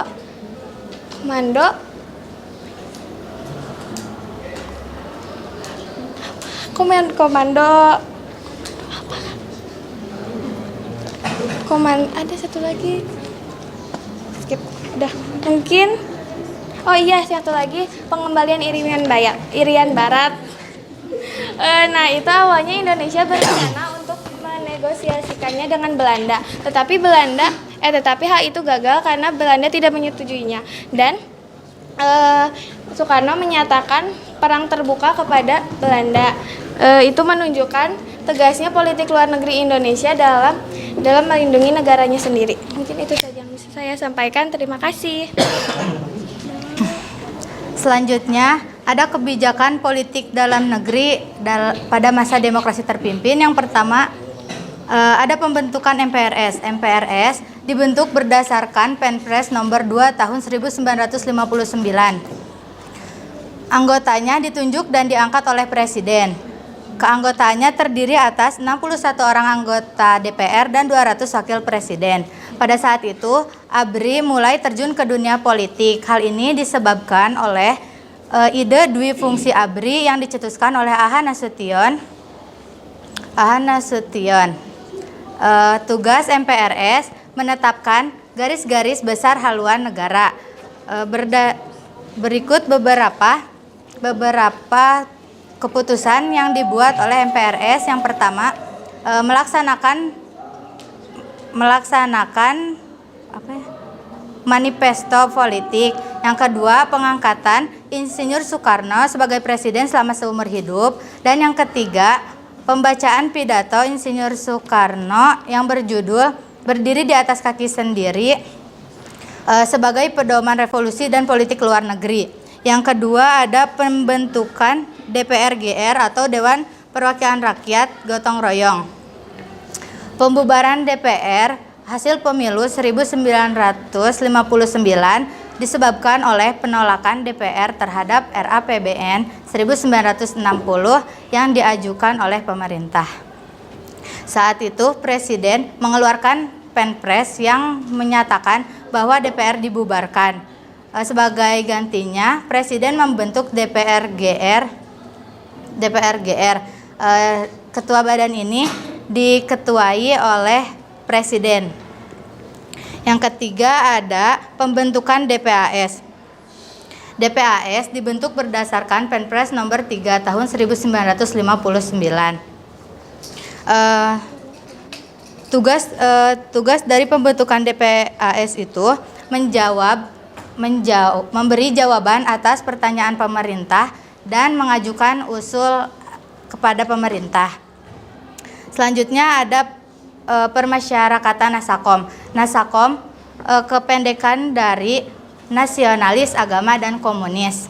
ada satu lagi skip udah mungkin. Oh iya, satu lagi pengembalian Irian Barat. Nah, itu awalnya Indonesia berencana untuk menegosiasikannya dengan Belanda, tetapi hal itu gagal karena Belanda tidak menyetujuinya, dan Soekarno menyatakan perang terbuka kepada Belanda. Itu menunjukkan tegasnya politik luar negeri Indonesia dalam melindungi negaranya sendiri. Mungkin itu saja yang bisa saya sampaikan. Terima kasih. Selanjutnya, ada kebijakan politik dalam negeri pada masa demokrasi terpimpin. Yang pertama, Ada pembentukan MPRS. MPRS dibentuk berdasarkan Penpres nomor 2 tahun 1959. Anggotanya ditunjuk dan diangkat oleh Presiden. Keanggotaannya terdiri atas 61 orang anggota DPR dan 200 wakil presiden. Pada saat itu, ABRI mulai terjun ke dunia politik. Hal ini disebabkan oleh ide dwi fungsi ABRI yang dicetuskan oleh AH Nasution. Tugas MPRS menetapkan garis-garis besar haluan negara. Berikut beberapa keputusan yang dibuat oleh MPRS. Yang pertama, melaksanakan manifesto politik. Yang kedua, pengangkatan Insinyur Soekarno sebagai presiden selama seumur hidup. Dan yang ketiga, pembacaan pidato Insinyur Soekarno yang berjudul Berdiri di Atas Kaki Sendiri sebagai pedoman revolusi dan politik luar negeri. Yang kedua, ada pembentukan DPR-GR atau Dewan Perwakilan Rakyat Gotong Royong. Pembubaran DPR hasil pemilu 1959 disebabkan oleh penolakan DPR terhadap RAPBN 1960 yang diajukan oleh pemerintah. Saat itu Presiden mengeluarkan Penpres yang menyatakan bahwa DPR dibubarkan. Sebagai gantinya, Presiden membentuk DPR-GR. Ketua badan ini diketuai oleh Presiden. Yang ketiga, ada pembentukan DPAS. DPAS dibentuk berdasarkan Penpres nomor 3 tahun 1959. Tugas dari pembentukan DPAS itu memberi jawaban atas pertanyaan pemerintah dan mengajukan usul kepada pemerintah. Selanjutnya ada permasyarakatan Nasakom. Nasakom kependekan dari Nasionalis, Agama, dan Komunis.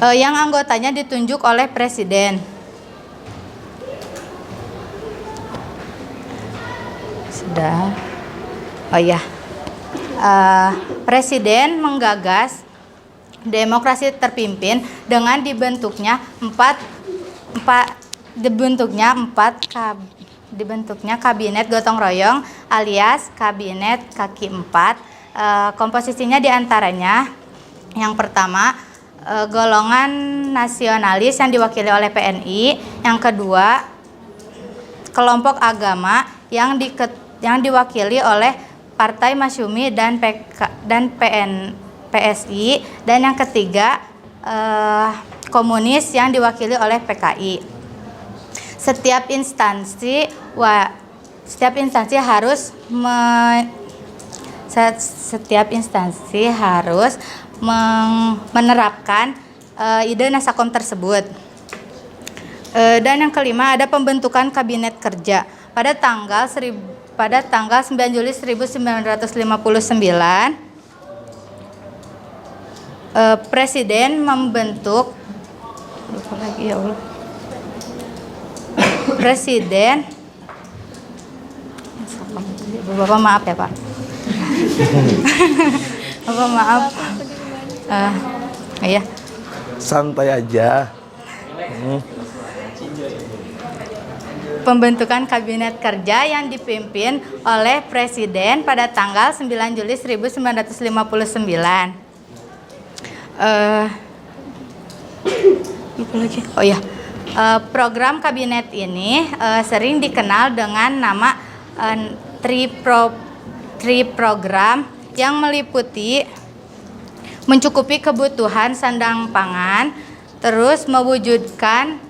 Yang anggotanya ditunjuk oleh Presiden. Sudah. Presiden menggagas demokrasi terpimpin dengan dibentuknya kabinet gotong royong alias kabinet kaki 4. Komposisinya diantaranya yang pertama golongan nasionalis yang diwakili oleh PNI, yang kedua kelompok agama yang diwakili oleh Partai Masyumi dan PSI, dan yang ketiga komunis yang diwakili oleh PKI. Setiap instansi harus menerapkan ide Nasakom tersebut. Dan yang kelima, ada pembentukan kabinet kerja pada tanggal 9 Juli 1959. Presiden membentuk Bapak maaf ya Pak. Bapak maaf. Iya. Santai aja. Pembentukan kabinet kerja yang dipimpin oleh Presiden pada tanggal 9 Juli 1959. Program kabinet ini sering dikenal dengan nama Tri Program yang meliputi mencukupi kebutuhan sandang pangan, terus menciptakan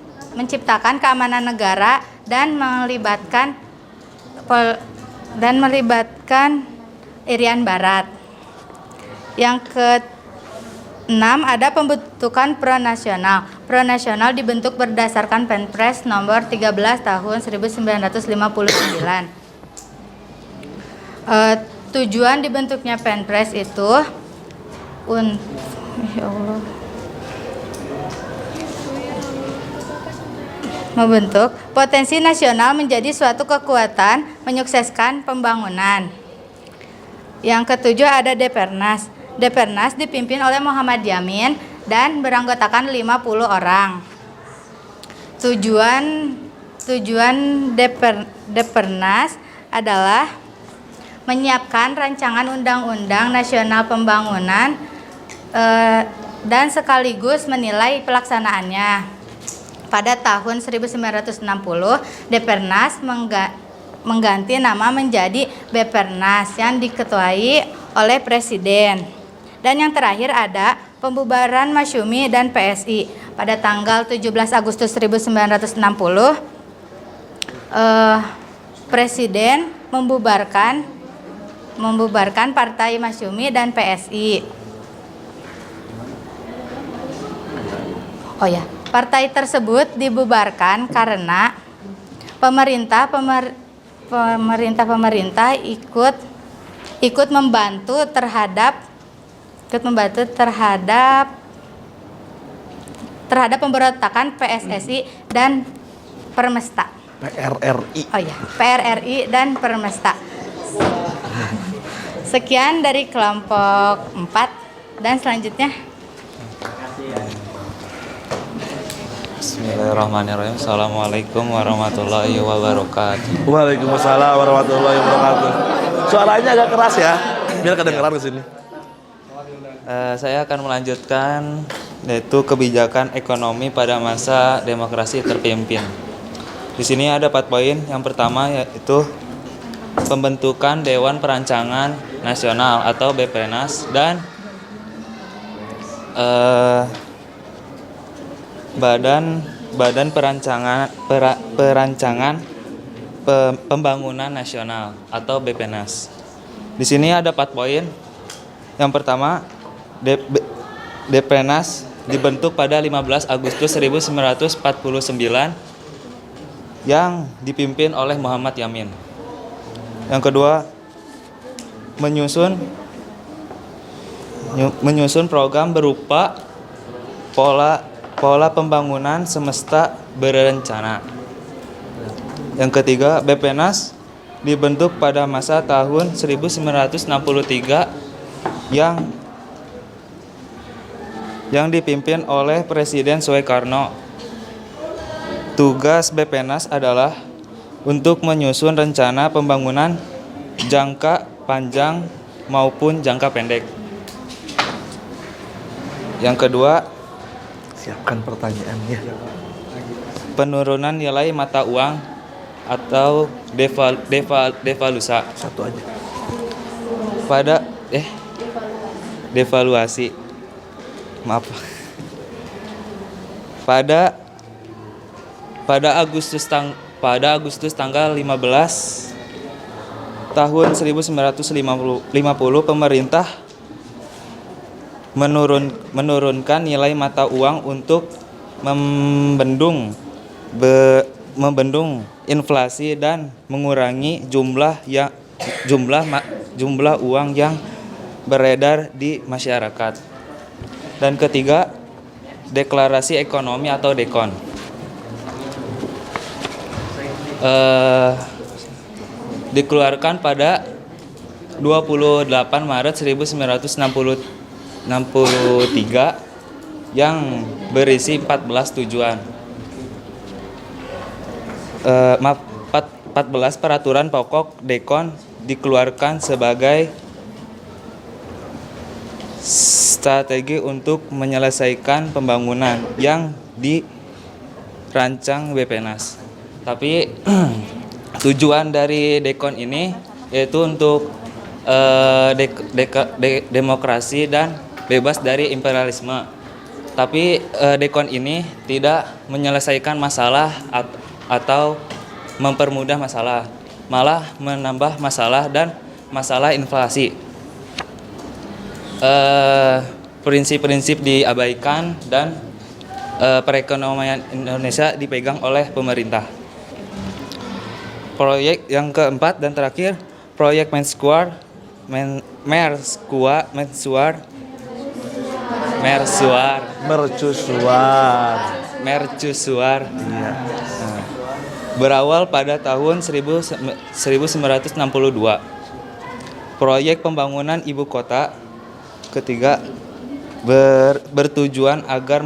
keamanan negara dan melibatkan Irian Barat. Yang keenam, ada pembentukan Pronasional. Pronasional dibentuk berdasarkan Penpres nomor 13 tahun 1959. Tujuan dibentuknya Penpres itu membentuk potensi nasional menjadi suatu kekuatan menyukseskan pembangunan. Yang ketujuh ada Depernas. Depernas dipimpin oleh Muhammad Yamin dan beranggotakan 50 orang. Tujuan Depernas adalah menyiapkan rancangan undang-undang nasional pembangunan dan sekaligus menilai pelaksanaannya. Pada tahun 1960, Depernas mengganti nama menjadi Bepernas yang diketuai oleh Presiden. Dan yang terakhir ada pembubaran Masyumi dan PSI. Pada tanggal 17 Agustus 1960, Presiden membubarkan Partai Masyumi dan PSI. Oh ya, partai tersebut dibubarkan karena pemerintah ikut membantu terhadap pemberontakan PSSI dan Permesta. PRRI. Oh ya, PRRI dan Permesta. Sekian dari kelompok 4 dan selanjutnya. Bismillahirrahmanirrahim. Assalamualaikum warahmatullahi wabarakatuh. Waalaikumsalam warahmatullahi wabarakatuh. Suaranya agak keras ya, biar kedengeran ke sini. Saya akan melanjutkan yaitu kebijakan ekonomi pada masa demokrasi terpimpin. Di sini ada 4 poin. Yang pertama yaitu pembentukan Dewan Perancangan Nasional atau BPNAS dan Badan Perancangan Pembangunan Nasional atau BPNAS. Di sini ada 4 poin. Yang pertama, BPNAS dibentuk pada 15 Agustus 1949 yang dipimpin oleh Muhammad Yamin. Yang kedua, menyusun program berupa pola pembangunan semesta berencana. Yang ketiga, BPNAS dibentuk pada masa tahun 1963 yang dipimpin oleh Presiden Soekarno. Tugas BPNAS adalah untuk menyusun rencana pembangunan jangka panjang maupun jangka pendek. Yang kedua, siapkan pertanyaannya. Penurunan nilai mata uang atau devaluasi. Satu aja. Devaluasi. Maaf. Pada Agustus tanggal 15 tahun 1950 pemerintah menurunkan nilai mata uang untuk membendung inflasi dan mengurangi jumlah uang yang beredar di masyarakat. Dan ketiga, deklarasi ekonomi atau dekon. Dikeluarkan pada 28 Maret 1963 yang berisi 14 tujuan. 14 peraturan pokok dekon dikeluarkan sebagai strategi untuk menyelesaikan pembangunan yang dirancang BPNAS. Tapi tujuan dari dekon ini yaitu untuk demokrasi dan bebas dari imperialisme. Tapi dekon ini tidak menyelesaikan masalah atau mempermudah masalah, malah menambah masalah dan masalah inflasi. Prinsip-prinsip diabaikan dan perekonomian Indonesia dipegang oleh pemerintah. Proyek yang keempat dan terakhir, proyek Mercusuar. Mercusuar. Iya. berawal pada tahun 1962. Proyek pembangunan ibu kota. Ketiga, bertujuan agar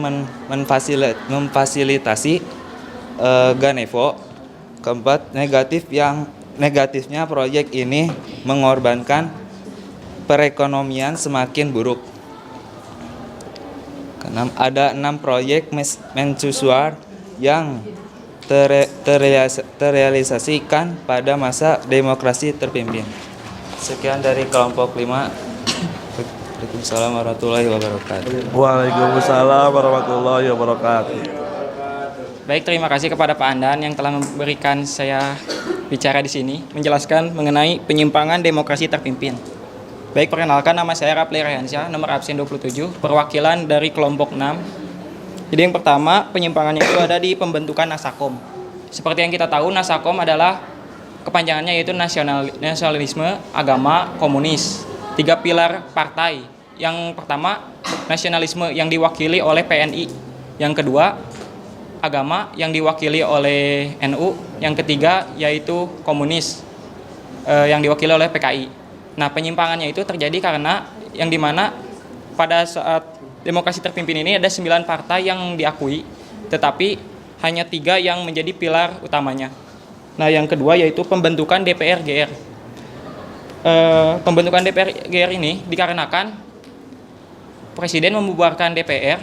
memfasilitasi Ganevo. Keempat, negatifnya proyek ini mengorbankan perekonomian semakin buruk. Keenam, ada 6 proyek mercusuar yang terrealisasikan pada masa demokrasi terpimpin. Sekian dari kelompok 5. Waalaikumsalam warahmatullahi wabarakatuh. Waalaikumsalam warahmatullahi wabarakatuh. Baik, terima kasih kepada Pak Andan yang telah memberikan saya bicara di sini, menjelaskan mengenai penyimpangan demokrasi terpimpin. Baik, perkenalkan, nama saya Rapli Rehansyah, nomor absen 27, perwakilan dari kelompok 6. Jadi yang pertama, penyimpangannya itu ada di pembentukan Nasakom. Seperti yang kita tahu, Nasakom adalah kepanjangannya yaitu nasionalisme, agama, komunis. 3 pilar partai. Yang pertama, nasionalisme yang diwakili oleh PNI. Yang kedua, agama yang diwakili oleh NU. Yang ketiga, yaitu komunis yang diwakili oleh PKI. Nah, penyimpangannya itu terjadi karena yang dimana pada saat demokrasi terpimpin ini ada 9 partai yang diakui, tetapi hanya 3 yang menjadi pilar utamanya. Nah, yang kedua yaitu pembentukan DPR-GR. Pembentukan DPR-GR ini dikarenakan Presiden membubarkan DPR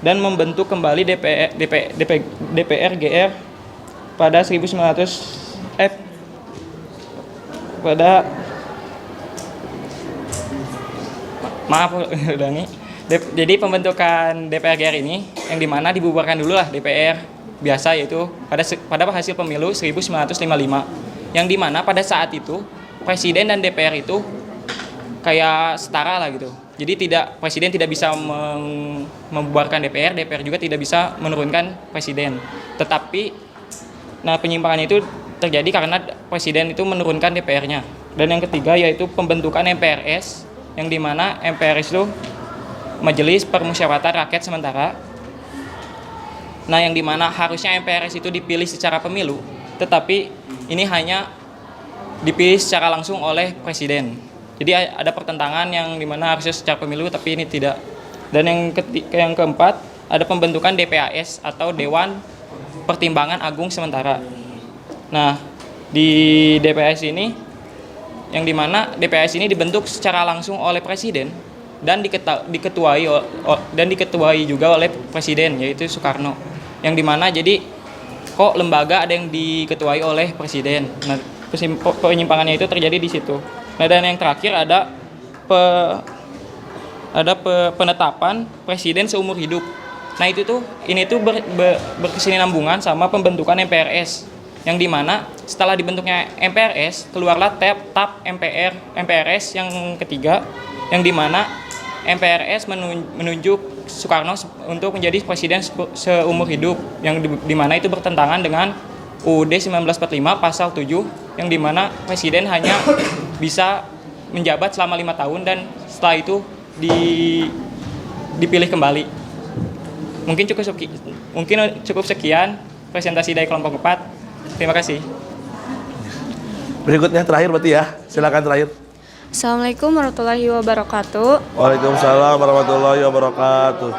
dan membentuk kembali DPR-GR pada Jadi pembentukan DPR-GR ini yang dimana dibubarkan dulu lah DPR biasa, yaitu pada hasil pemilu 1955, yang dimana pada saat itu Presiden dan DPR itu kayak setara lah gitu. Jadi Presiden tidak bisa membubarkan DPR juga tidak bisa menurunkan Presiden. Tetapi penyimpangan itu terjadi karena Presiden itu menurunkan DPR-nya. Dan yang ketiga yaitu pembentukan MPRS, yang dimana MPRS itu Majelis Permusyawaratan Rakyat Sementara. Nah, yang dimana harusnya MPRS itu dipilih secara pemilu, tetapi ini hanya dipilih secara langsung oleh Presiden. Jadi ada pertentangan yang dimana harusnya secara pemilu, tapi ini tidak. Dan yang keempat, ada pembentukan DPAS atau Dewan Pertimbangan Agung Sementara. Nah, di DPAS ini, yang dimana DPAS ini dibentuk secara langsung oleh Presiden dan diketuai juga oleh Presiden, yaitu Soekarno. Yang dimana jadi kok lembaga ada yang diketuai oleh Presiden. Nah, penyimpangannya itu terjadi di situ. Nah, dan yang terakhir ada penetapan Presiden seumur hidup. Nah, ini berkesinambungan sama pembentukan MPRS, yang dimana setelah dibentuknya MPRS keluarlah TAP MPRS yang ketiga, yang dimana MPRS menunjuk Soekarno untuk menjadi presiden seumur hidup, yang dimana itu bertentangan dengan UUD 1945 pasal 7, yang dimana presiden hanya bisa menjabat selama 5 tahun dan setelah itu dipilih kembali. Mungkin cukup sekian presentasi dari kelompok 4. Terima kasih. Berikutnya terakhir berarti ya. Silakan terakhir. Assalamualaikum warahmatullahi wabarakatuh. Waalaikumsalam warahmatullahi wabarakatuh.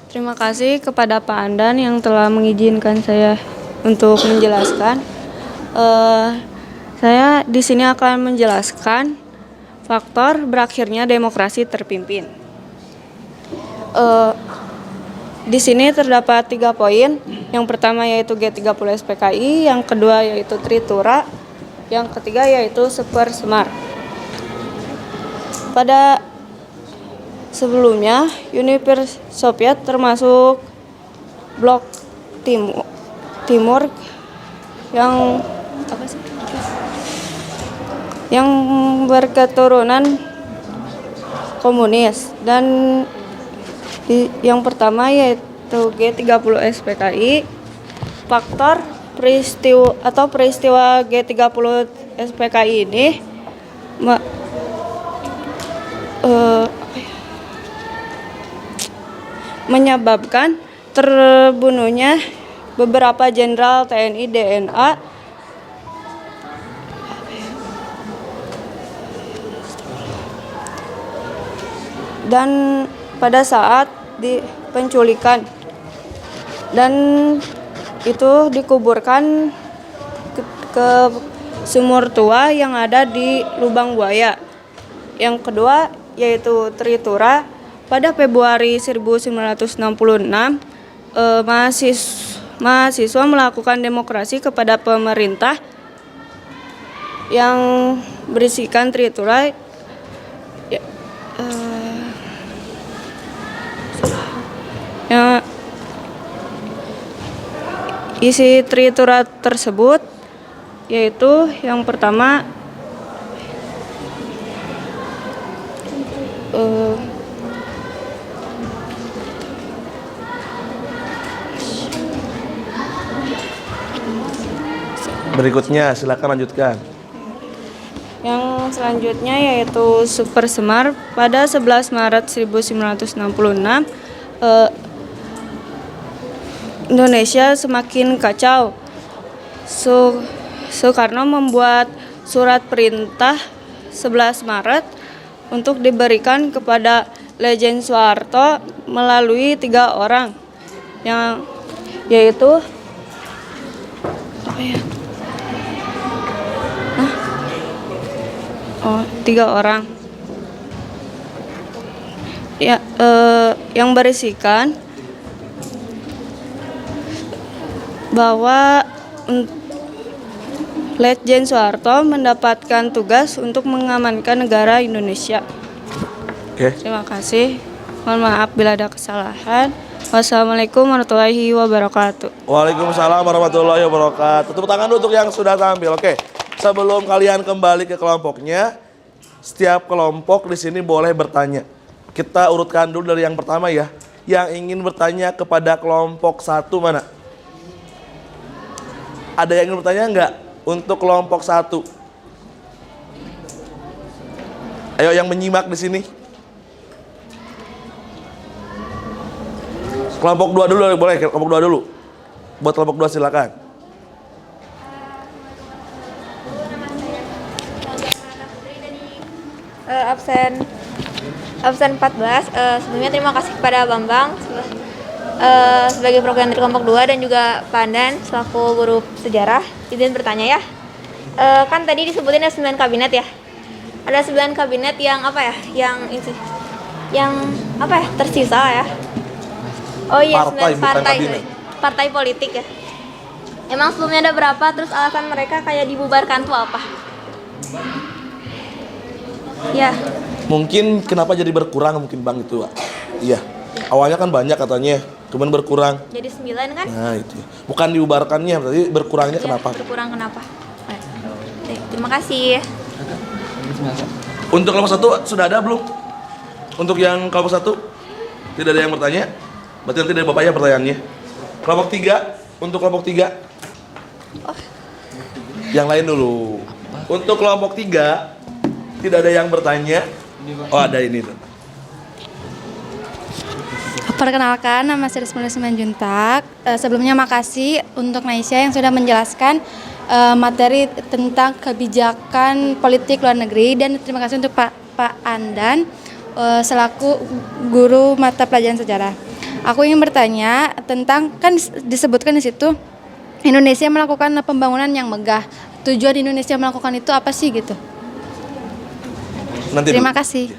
Terima kasih kepada Pak Andan yang telah mengizinkan saya untuk menjelaskan. Saya di sini akan menjelaskan faktor berakhirnya demokrasi terpimpin. Di sini terdapat 3 poin. Yang pertama yaitu G30 SPKI, yang kedua yaitu Tritura, yang ketiga yaitu Super Semar. Pada sebelumnya, Uni Soviet termasuk blok timur yang berketurunan komunis, dan yang pertama yaitu G30 SPKI. Faktor peristiwa G30 SPKI ini menyebabkan terbunuhnya beberapa jenderal TNI DNA dan pada saat di penculikan, dan itu dikuburkan ke sumur tua yang ada di Lubang Buaya. Yang kedua yaitu Tritura. Pada Februari 1966 mahasiswa melakukan demokrasi kepada pemerintah yang berisikan Tritura. Isi Tritura tersebut yaitu yang pertama Berikutnya silakan lanjutkan. yang selanjutnya yaitu Super Semar. Pada 11 Maret 1966 Indonesia semakin kacau. Soekarno membuat surat perintah 11 Maret untuk diberikan kepada Lejen Soeharto melalui 3 orang, yang yaitu tiga orang ya, yang berisikan bahwa Letjen Soeharto mendapatkan tugas untuk mengamankan negara Indonesia. Oke. Terima kasih. Mohon maaf bila ada kesalahan. Wassalamualaikum warahmatullahi wabarakatuh. Waalaikumsalam warahmatullahi wabarakatuh. Tepuk tangan dulu untuk yang sudah tampil. Oke. Sebelum kalian kembali ke kelompoknya, setiap kelompok di sini boleh bertanya. Kita urutkan dulu dari yang pertama ya. Yang ingin bertanya kepada kelompok 1 mana? Ada yang ingin bertanya enggak untuk kelompok 1? Ayo yang menyimak di sini. Kelompok 2 dulu boleh, kelompok 2 dulu. Buat kelompok 2 silakan. Absen 14. Sebelumnya terima kasih kepada Bambang sebagai program dari kelompok 2 dan juga Pak Andan selaku guru sejarah. Izin bertanya ya. Kan tadi disebutin ada 9 kabinet ya. Ada 9 kabinet yang apa ya? Yang tersisa ya. Oh iya, 9 partai politik ya. Emang sebelumnya ada berapa? Terus alasan mereka kayak dibubarkan tuh apa? Ya. Mungkin kenapa jadi berkurang mungkin Bang itu, Pak. Iya. Awalnya kan banyak katanya, cuman berkurang. Jadi 9 kan? Nah, itu. Bukan diubarkannya, berarti berkurangnya Ya, kenapa? berkurang kenapa? Terima kasih. Untuk kelompok 1 sudah ada belum? Untuk yang kelompok 1 tidak ada yang bertanya? Berarti nanti dari Bapaknya pertanyaannya. Kelompok 3, untuk kelompok 3. Yang lain dulu. Untuk kelompok 3 tidak ada yang bertanya. Oh, ada ini tuh. Perkenalkan, nama saya Rismula Simanjuntak. Sebelumnya makasih untuk Naisha yang sudah menjelaskan materi tentang kebijakan politik luar negeri, dan terima kasih untuk Pak Andan selaku guru mata pelajaran sejarah. Aku ingin bertanya tentang, kan disebutkan di situ Indonesia melakukan pembangunan yang megah. Tujuan Indonesia melakukan itu apa sih gitu? Nanti Terima dulu. kasih.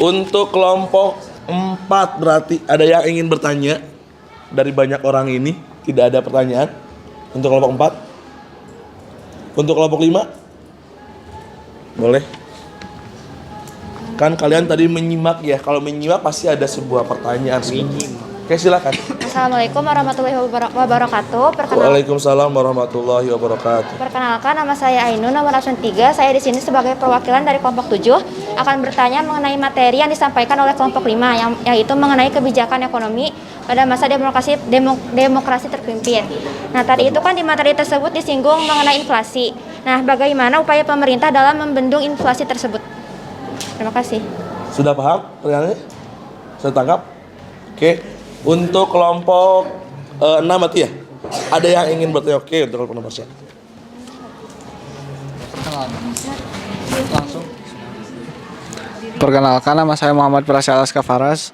Untuk kelompok 4 berarti ada yang ingin bertanya dari banyak orang ini. Tidak ada pertanyaan. Untuk kelompok 4. Untuk kelompok 5. Boleh. Kan kalian tadi menyimak ya. Kalau menyimak pasti ada sebuah pertanyaan. Oke, silakan. Assalamualaikum warahmatullahi wabarakatuh. Waalaikumsalam warahmatullahi wabarakatuh. Perkenalkan, nama saya Ainun, nomor absen 3. Saya di sini sebagai perwakilan dari kelompok 7 akan bertanya mengenai materi yang disampaikan oleh kelompok 5 yaitu mengenai kebijakan ekonomi pada masa demokrasi terpimpin. Nah, tadi itu kan di materi tersebut disinggung mengenai inflasi. Nah, bagaimana upaya pemerintah dalam membendung inflasi tersebut? Terima kasih. Sudah paham pertanyaannya? Sudah tangkap? Oke. Untuk kelompok 6 mati ya? Ada yang ingin bertanya? Oke, untuk kelompok nomor 1. Perkenalkan, nama saya Muhammad Prasyala Faras.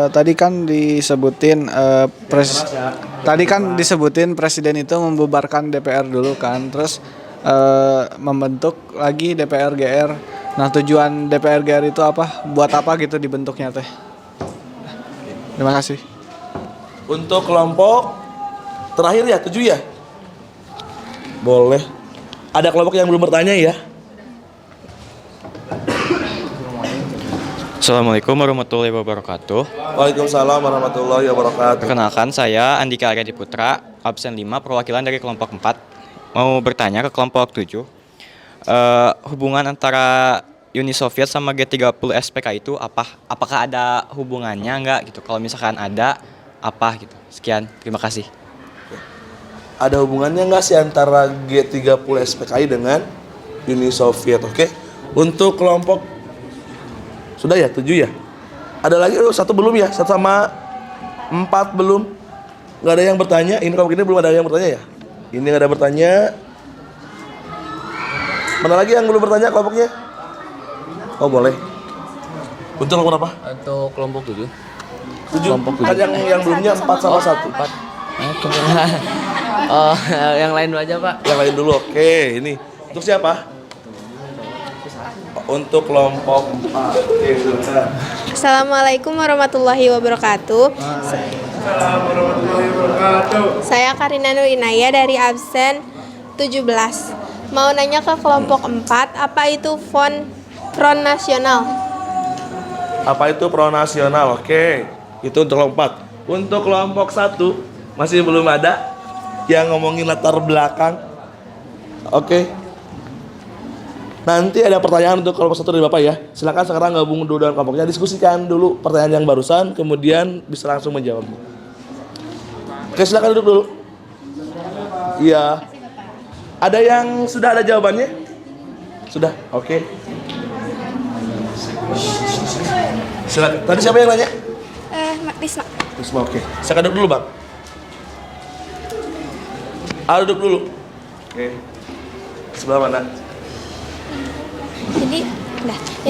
Tadi kan disebutin presiden itu membubarkan DPR dulu kan, terus membentuk lagi DPR GR. Nah, tujuan DPR GR itu apa? Buat apa gitu dibentuknya teh? Terima kasih. Untuk kelompok terakhir ya, 7 ya? Boleh. Ada kelompok yang belum bertanya ya? Assalamualaikum warahmatullahi wabarakatuh. Waalaikumsalam warahmatullahi wabarakatuh. Perkenalkan, saya Andika Aryadi Putra, absen 5, perwakilan dari kelompok 4. Mau bertanya ke kelompok 7. Hubungan antara Uni Soviet sama G30 SPK itu apa? Apakah ada hubungannya enggak gitu? Kalau misalkan ada, apa gitu? Sekian, terima kasih. Ada hubungannya nggak sih antara G30 SPKI dengan Uni Soviet? Oke. Untuk kelompok sudah ya, 7 ya? Ada lagi? Satu belum ya? 1 sama 4 belum? Nggak ada yang bertanya? Ini kelompok ini belum ada yang bertanya ya? Ini nggak ada bertanya. Mana lagi yang belum bertanya kelompoknya? Oh boleh. Untuk kelompok apa? Untuk kelompok 7. 7. Kelompok 7. Kan yang belumnya 4 sama 1. 4. Oh, yang lain dulu aja, Pak. Yang lain dulu, oke. Ini untuk siapa? Untuk kelompok 4. Oke, silakan. Assalamualaikum warahmatullahi wabarakatuh. Saya Karina Nur Inaya dari absen 17. Mau nanya ke kelompok 4, apa itu Front Nasional? Apa itu Pro Nasional? Oke. Itu untuk kelompok 4. Untuk kelompok 1 masih belum ada yang ngomongin latar belakang. Oke. Nanti ada pertanyaan untuk kelompok 1 dari Bapak ya. Silakan sekarang gabung dulu dengan kelompoknya, diskusikan dulu pertanyaan yang barusan, kemudian bisa langsung menjawabnya. Oke, silakan duduk dulu. Iya. Ada yang sudah ada jawabannya? Sudah. Oke. Silakan. Tadi siapa yang nanya? Risma. Risma, oke. Saya duduk dulu, Bang. Duduk dulu. Oke. Sebelah mana? Jadi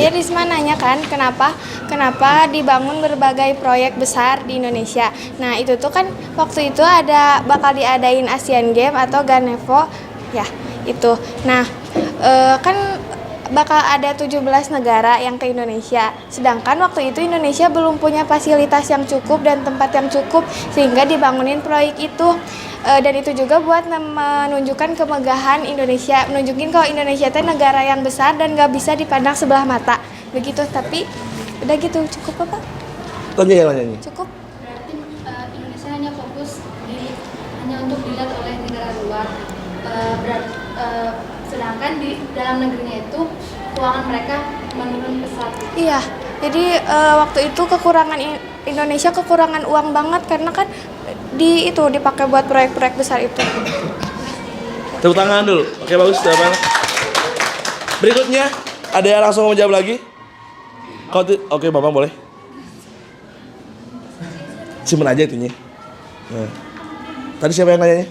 Risma nanya kan kenapa dibangun berbagai proyek besar di Indonesia. Nah itu tuh kan waktu itu bakal diadain Asian Games atau Ganevo ya itu. Nah kan bakal ada 17 negara yang ke Indonesia. Sedangkan waktu itu Indonesia belum punya fasilitas yang cukup dan tempat yang cukup sehingga dibangunin proyek itu. Dan itu juga buat menunjukkan kemegahan Indonesia, menunjukin kalau Indonesia itu negara yang besar dan gak bisa dipandang sebelah mata. Begitu, tapi udah gitu, cukup apa? Tanya yang nanya. Cukup. Berarti Indonesia hanya fokus hanya untuk dilihat oleh negara luar. Sedangkan di dalam negerinya itu keuangan mereka menurun pesat. Iya, jadi waktu itu Indonesia kekurangan uang banget karena kan dipakai buat proyek-proyek besar itu. Tepuk tangan dulu. Oke, bagus, jawaban. Berikutnya ada yang langsung mau menjawab lagi? Oke, Bapak boleh. Simpen aja itunya. Nah. Tadi siapa yang nanya?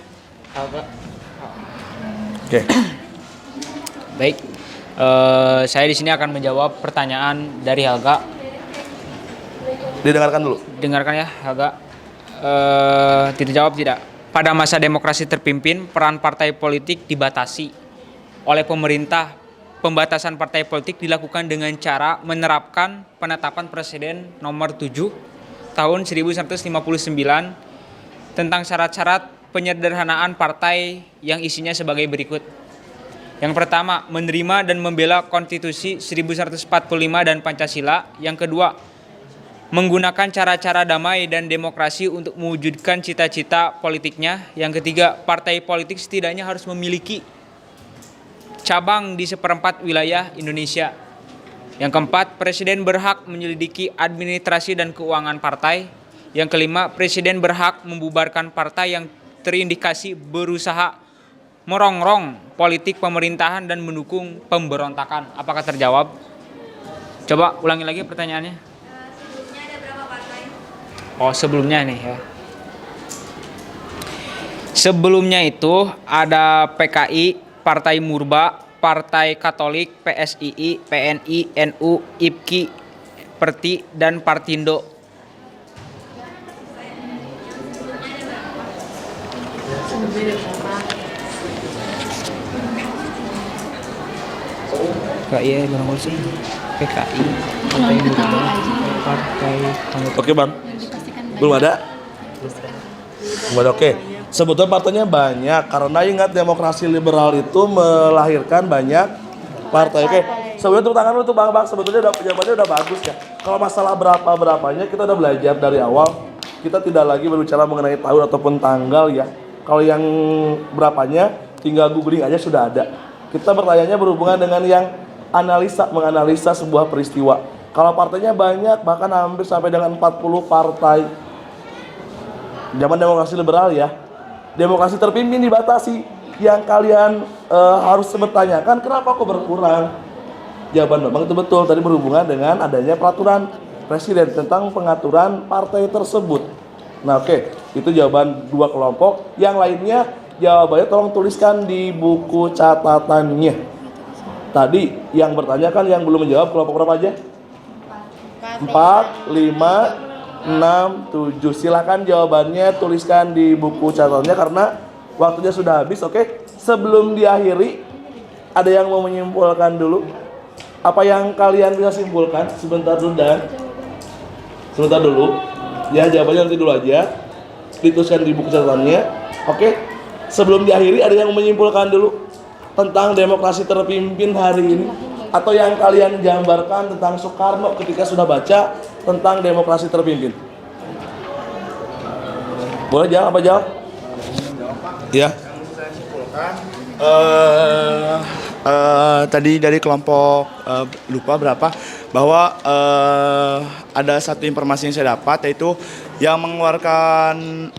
Oke. Baik. Saya di sini akan menjawab pertanyaan dari Helga. Didengarkan dulu. Dengarkan ya, Helga. Tidak jawab tidak. Pada masa demokrasi terpimpin, peran partai politik dibatasi oleh pemerintah. Pembatasan partai politik dilakukan dengan cara menerapkan penetapan Presiden nomor 7 tahun 1959 tentang syarat-syarat penyederhanaan partai yang isinya sebagai berikut. Yang pertama, menerima dan membela Konstitusi 1945 dan Pancasila. Yang kedua, menggunakan cara-cara damai dan demokrasi untuk mewujudkan cita-cita politiknya. Yang ketiga, partai politik setidaknya harus memiliki cabang di 1/4 wilayah Indonesia. Yang keempat, presiden berhak menyelidiki administrasi dan keuangan partai. Yang kelima, presiden berhak membubarkan partai yang terindikasi berusaha merongrong politik pemerintahan dan mendukung pemberontakan. Apakah terjawab? Coba ulangi lagi pertanyaannya. Oh, sebelumnya nih ya. Sebelumnya itu ada PKI, Partai Murba, Partai Katolik, PSII, PNI, NU, IPKI, Perti, dan Partindo. PKI PKI, Partai Murba, Partai Oke bang, belum ada? Belum ada, oke. Sebetulnya partainya banyak, karena ingat demokrasi liberal itu melahirkan banyak partai. Oke, sebelumnya tepuk tangan dulu tuh bang, sebetulnya jawabannya udah bagus ya. Kalau masalah berapanya kita udah belajar dari awal. Kita tidak lagi berbicara mengenai tahun ataupun tanggal ya. Kalau yang berapanya tinggal googling aja sudah ada. Kita bertanya berhubungan dengan yang menganalisa sebuah peristiwa. Kalau partainya banyak, bahkan hampir sampai dengan 40 partai. Zaman demokrasi liberal ya. Demokrasi terpimpin dibatasi. Yang kalian harus bertanyakan, kenapa kok berkurang? Jawaban Bambang itu betul. Tadi berhubungan dengan adanya peraturan presiden tentang pengaturan partai tersebut. Nah oke, itu jawaban dua kelompok. Yang lainnya jawabannya tolong tuliskan di buku catatannya. Tadi yang bertanya kan yang belum menjawab kelompok berapa aja? 4, 5, 6, 7. Silakan jawabannya tuliskan di buku catatannya karena waktunya sudah habis. Oke, sebelum diakhiri ada yang mau menyimpulkan dulu? Apa yang kalian bisa simpulkan? Sebentar dulu ya, jawabannya nanti dulu aja dituliskan di buku catatannya. Oke, sebelum diakhiri ada yang menyimpulkan dulu tentang demokrasi terpimpin hari ini, atau yang kalian gambarkan tentang Soekarno ketika sudah baca tentang demokrasi terpimpin. Boleh jawab apa jawab? Ya. Saya simpulkan tadi dari kelompok lupa berapa, bahwa ada satu informasi yang saya dapat, yaitu yang mengeluarkan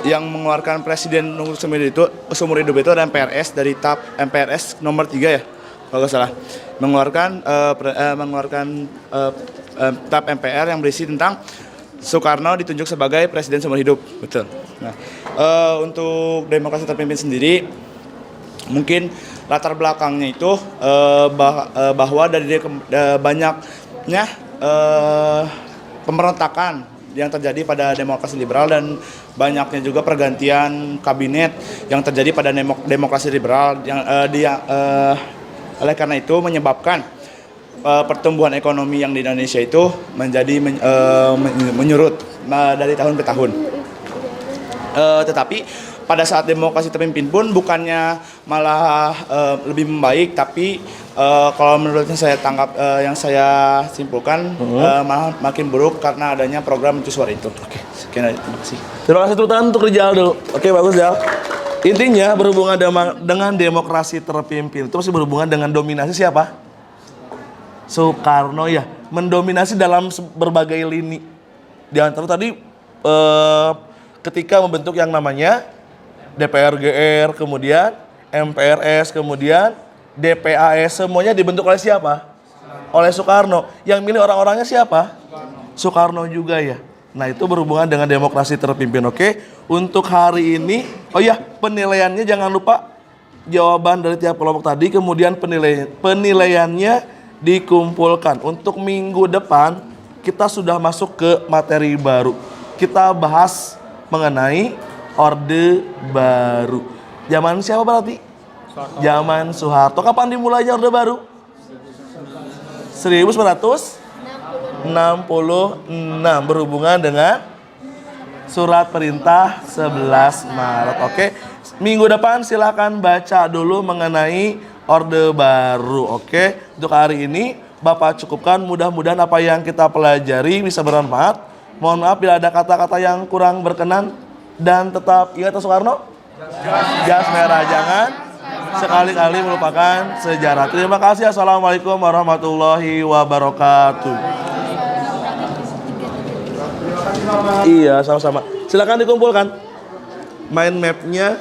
yang mengeluarkan presiden seumur hidup itu ada MPRS dari TAP MPRS nomor 3 ya kalau nggak salah, mengeluarkan TAP MPR yang berisi tentang Soekarno ditunjuk sebagai presiden seumur hidup, betul. Nah, untuk demokrasi terpimpin sendiri, mungkin latar belakangnya itu bahwa dari banyaknya pemberontakan yang terjadi pada demokrasi liberal dan banyaknya juga pergantian kabinet yang terjadi pada demokrasi liberal yang oleh karena itu menyebabkan pertumbuhan ekonomi yang di Indonesia itu menjadi menyurut dari tahun ke tahun. Tetapi pada saat demokrasi terpimpin pun bukannya malah lebih membaik, tapi kalau menurut saya yang saya simpulkan malah makin buruk karena adanya program mercusuar itu. Oke, sekian, terima kasih. Terima kasih tepuk tangan untuk Rijal dulu. Oke, bagus Jal. Intinya berhubungan dengan demokrasi terpimpin itu masih berhubungan dengan dominasi siapa? Soekarno ya, mendominasi dalam berbagai lini. Di antara tadi ketika membentuk yang namanya DPR GR, kemudian MPRS, kemudian DPAS, semuanya dibentuk oleh siapa? Oleh Soekarno. Yang milih orang-orangnya siapa? Soekarno juga ya. Nah itu berhubungan dengan demokrasi terpimpin. Oke, untuk hari ini, oh ya penilaiannya jangan lupa jawaban dari tiap kelompok tadi, kemudian penilaiannya dikumpulkan. Untuk minggu depan kita sudah masuk ke materi baru. Kita bahas mengenai Orde Baru. Zaman siapa berarti? Zaman Soeharto. Kapan dimulainya Orde Baru? 1966, berhubungan dengan surat perintah 11 Maret. Oke, minggu depan silakan baca dulu mengenai Orde Baru. Oke, untuk hari ini Bapak cukupkan. Mudah-mudahan apa yang kita pelajari bisa bermanfaat. Mohon maaf bila ada kata-kata yang kurang berkenan, dan tetap ingat Soekarno, gas merah, jangan sekali-kali melupakan sejarah. Terima kasih. Assalamualaikum warahmatullahi wabarakatuh. Iya, sama-sama. Silakan dikumpulkan mind mapnya.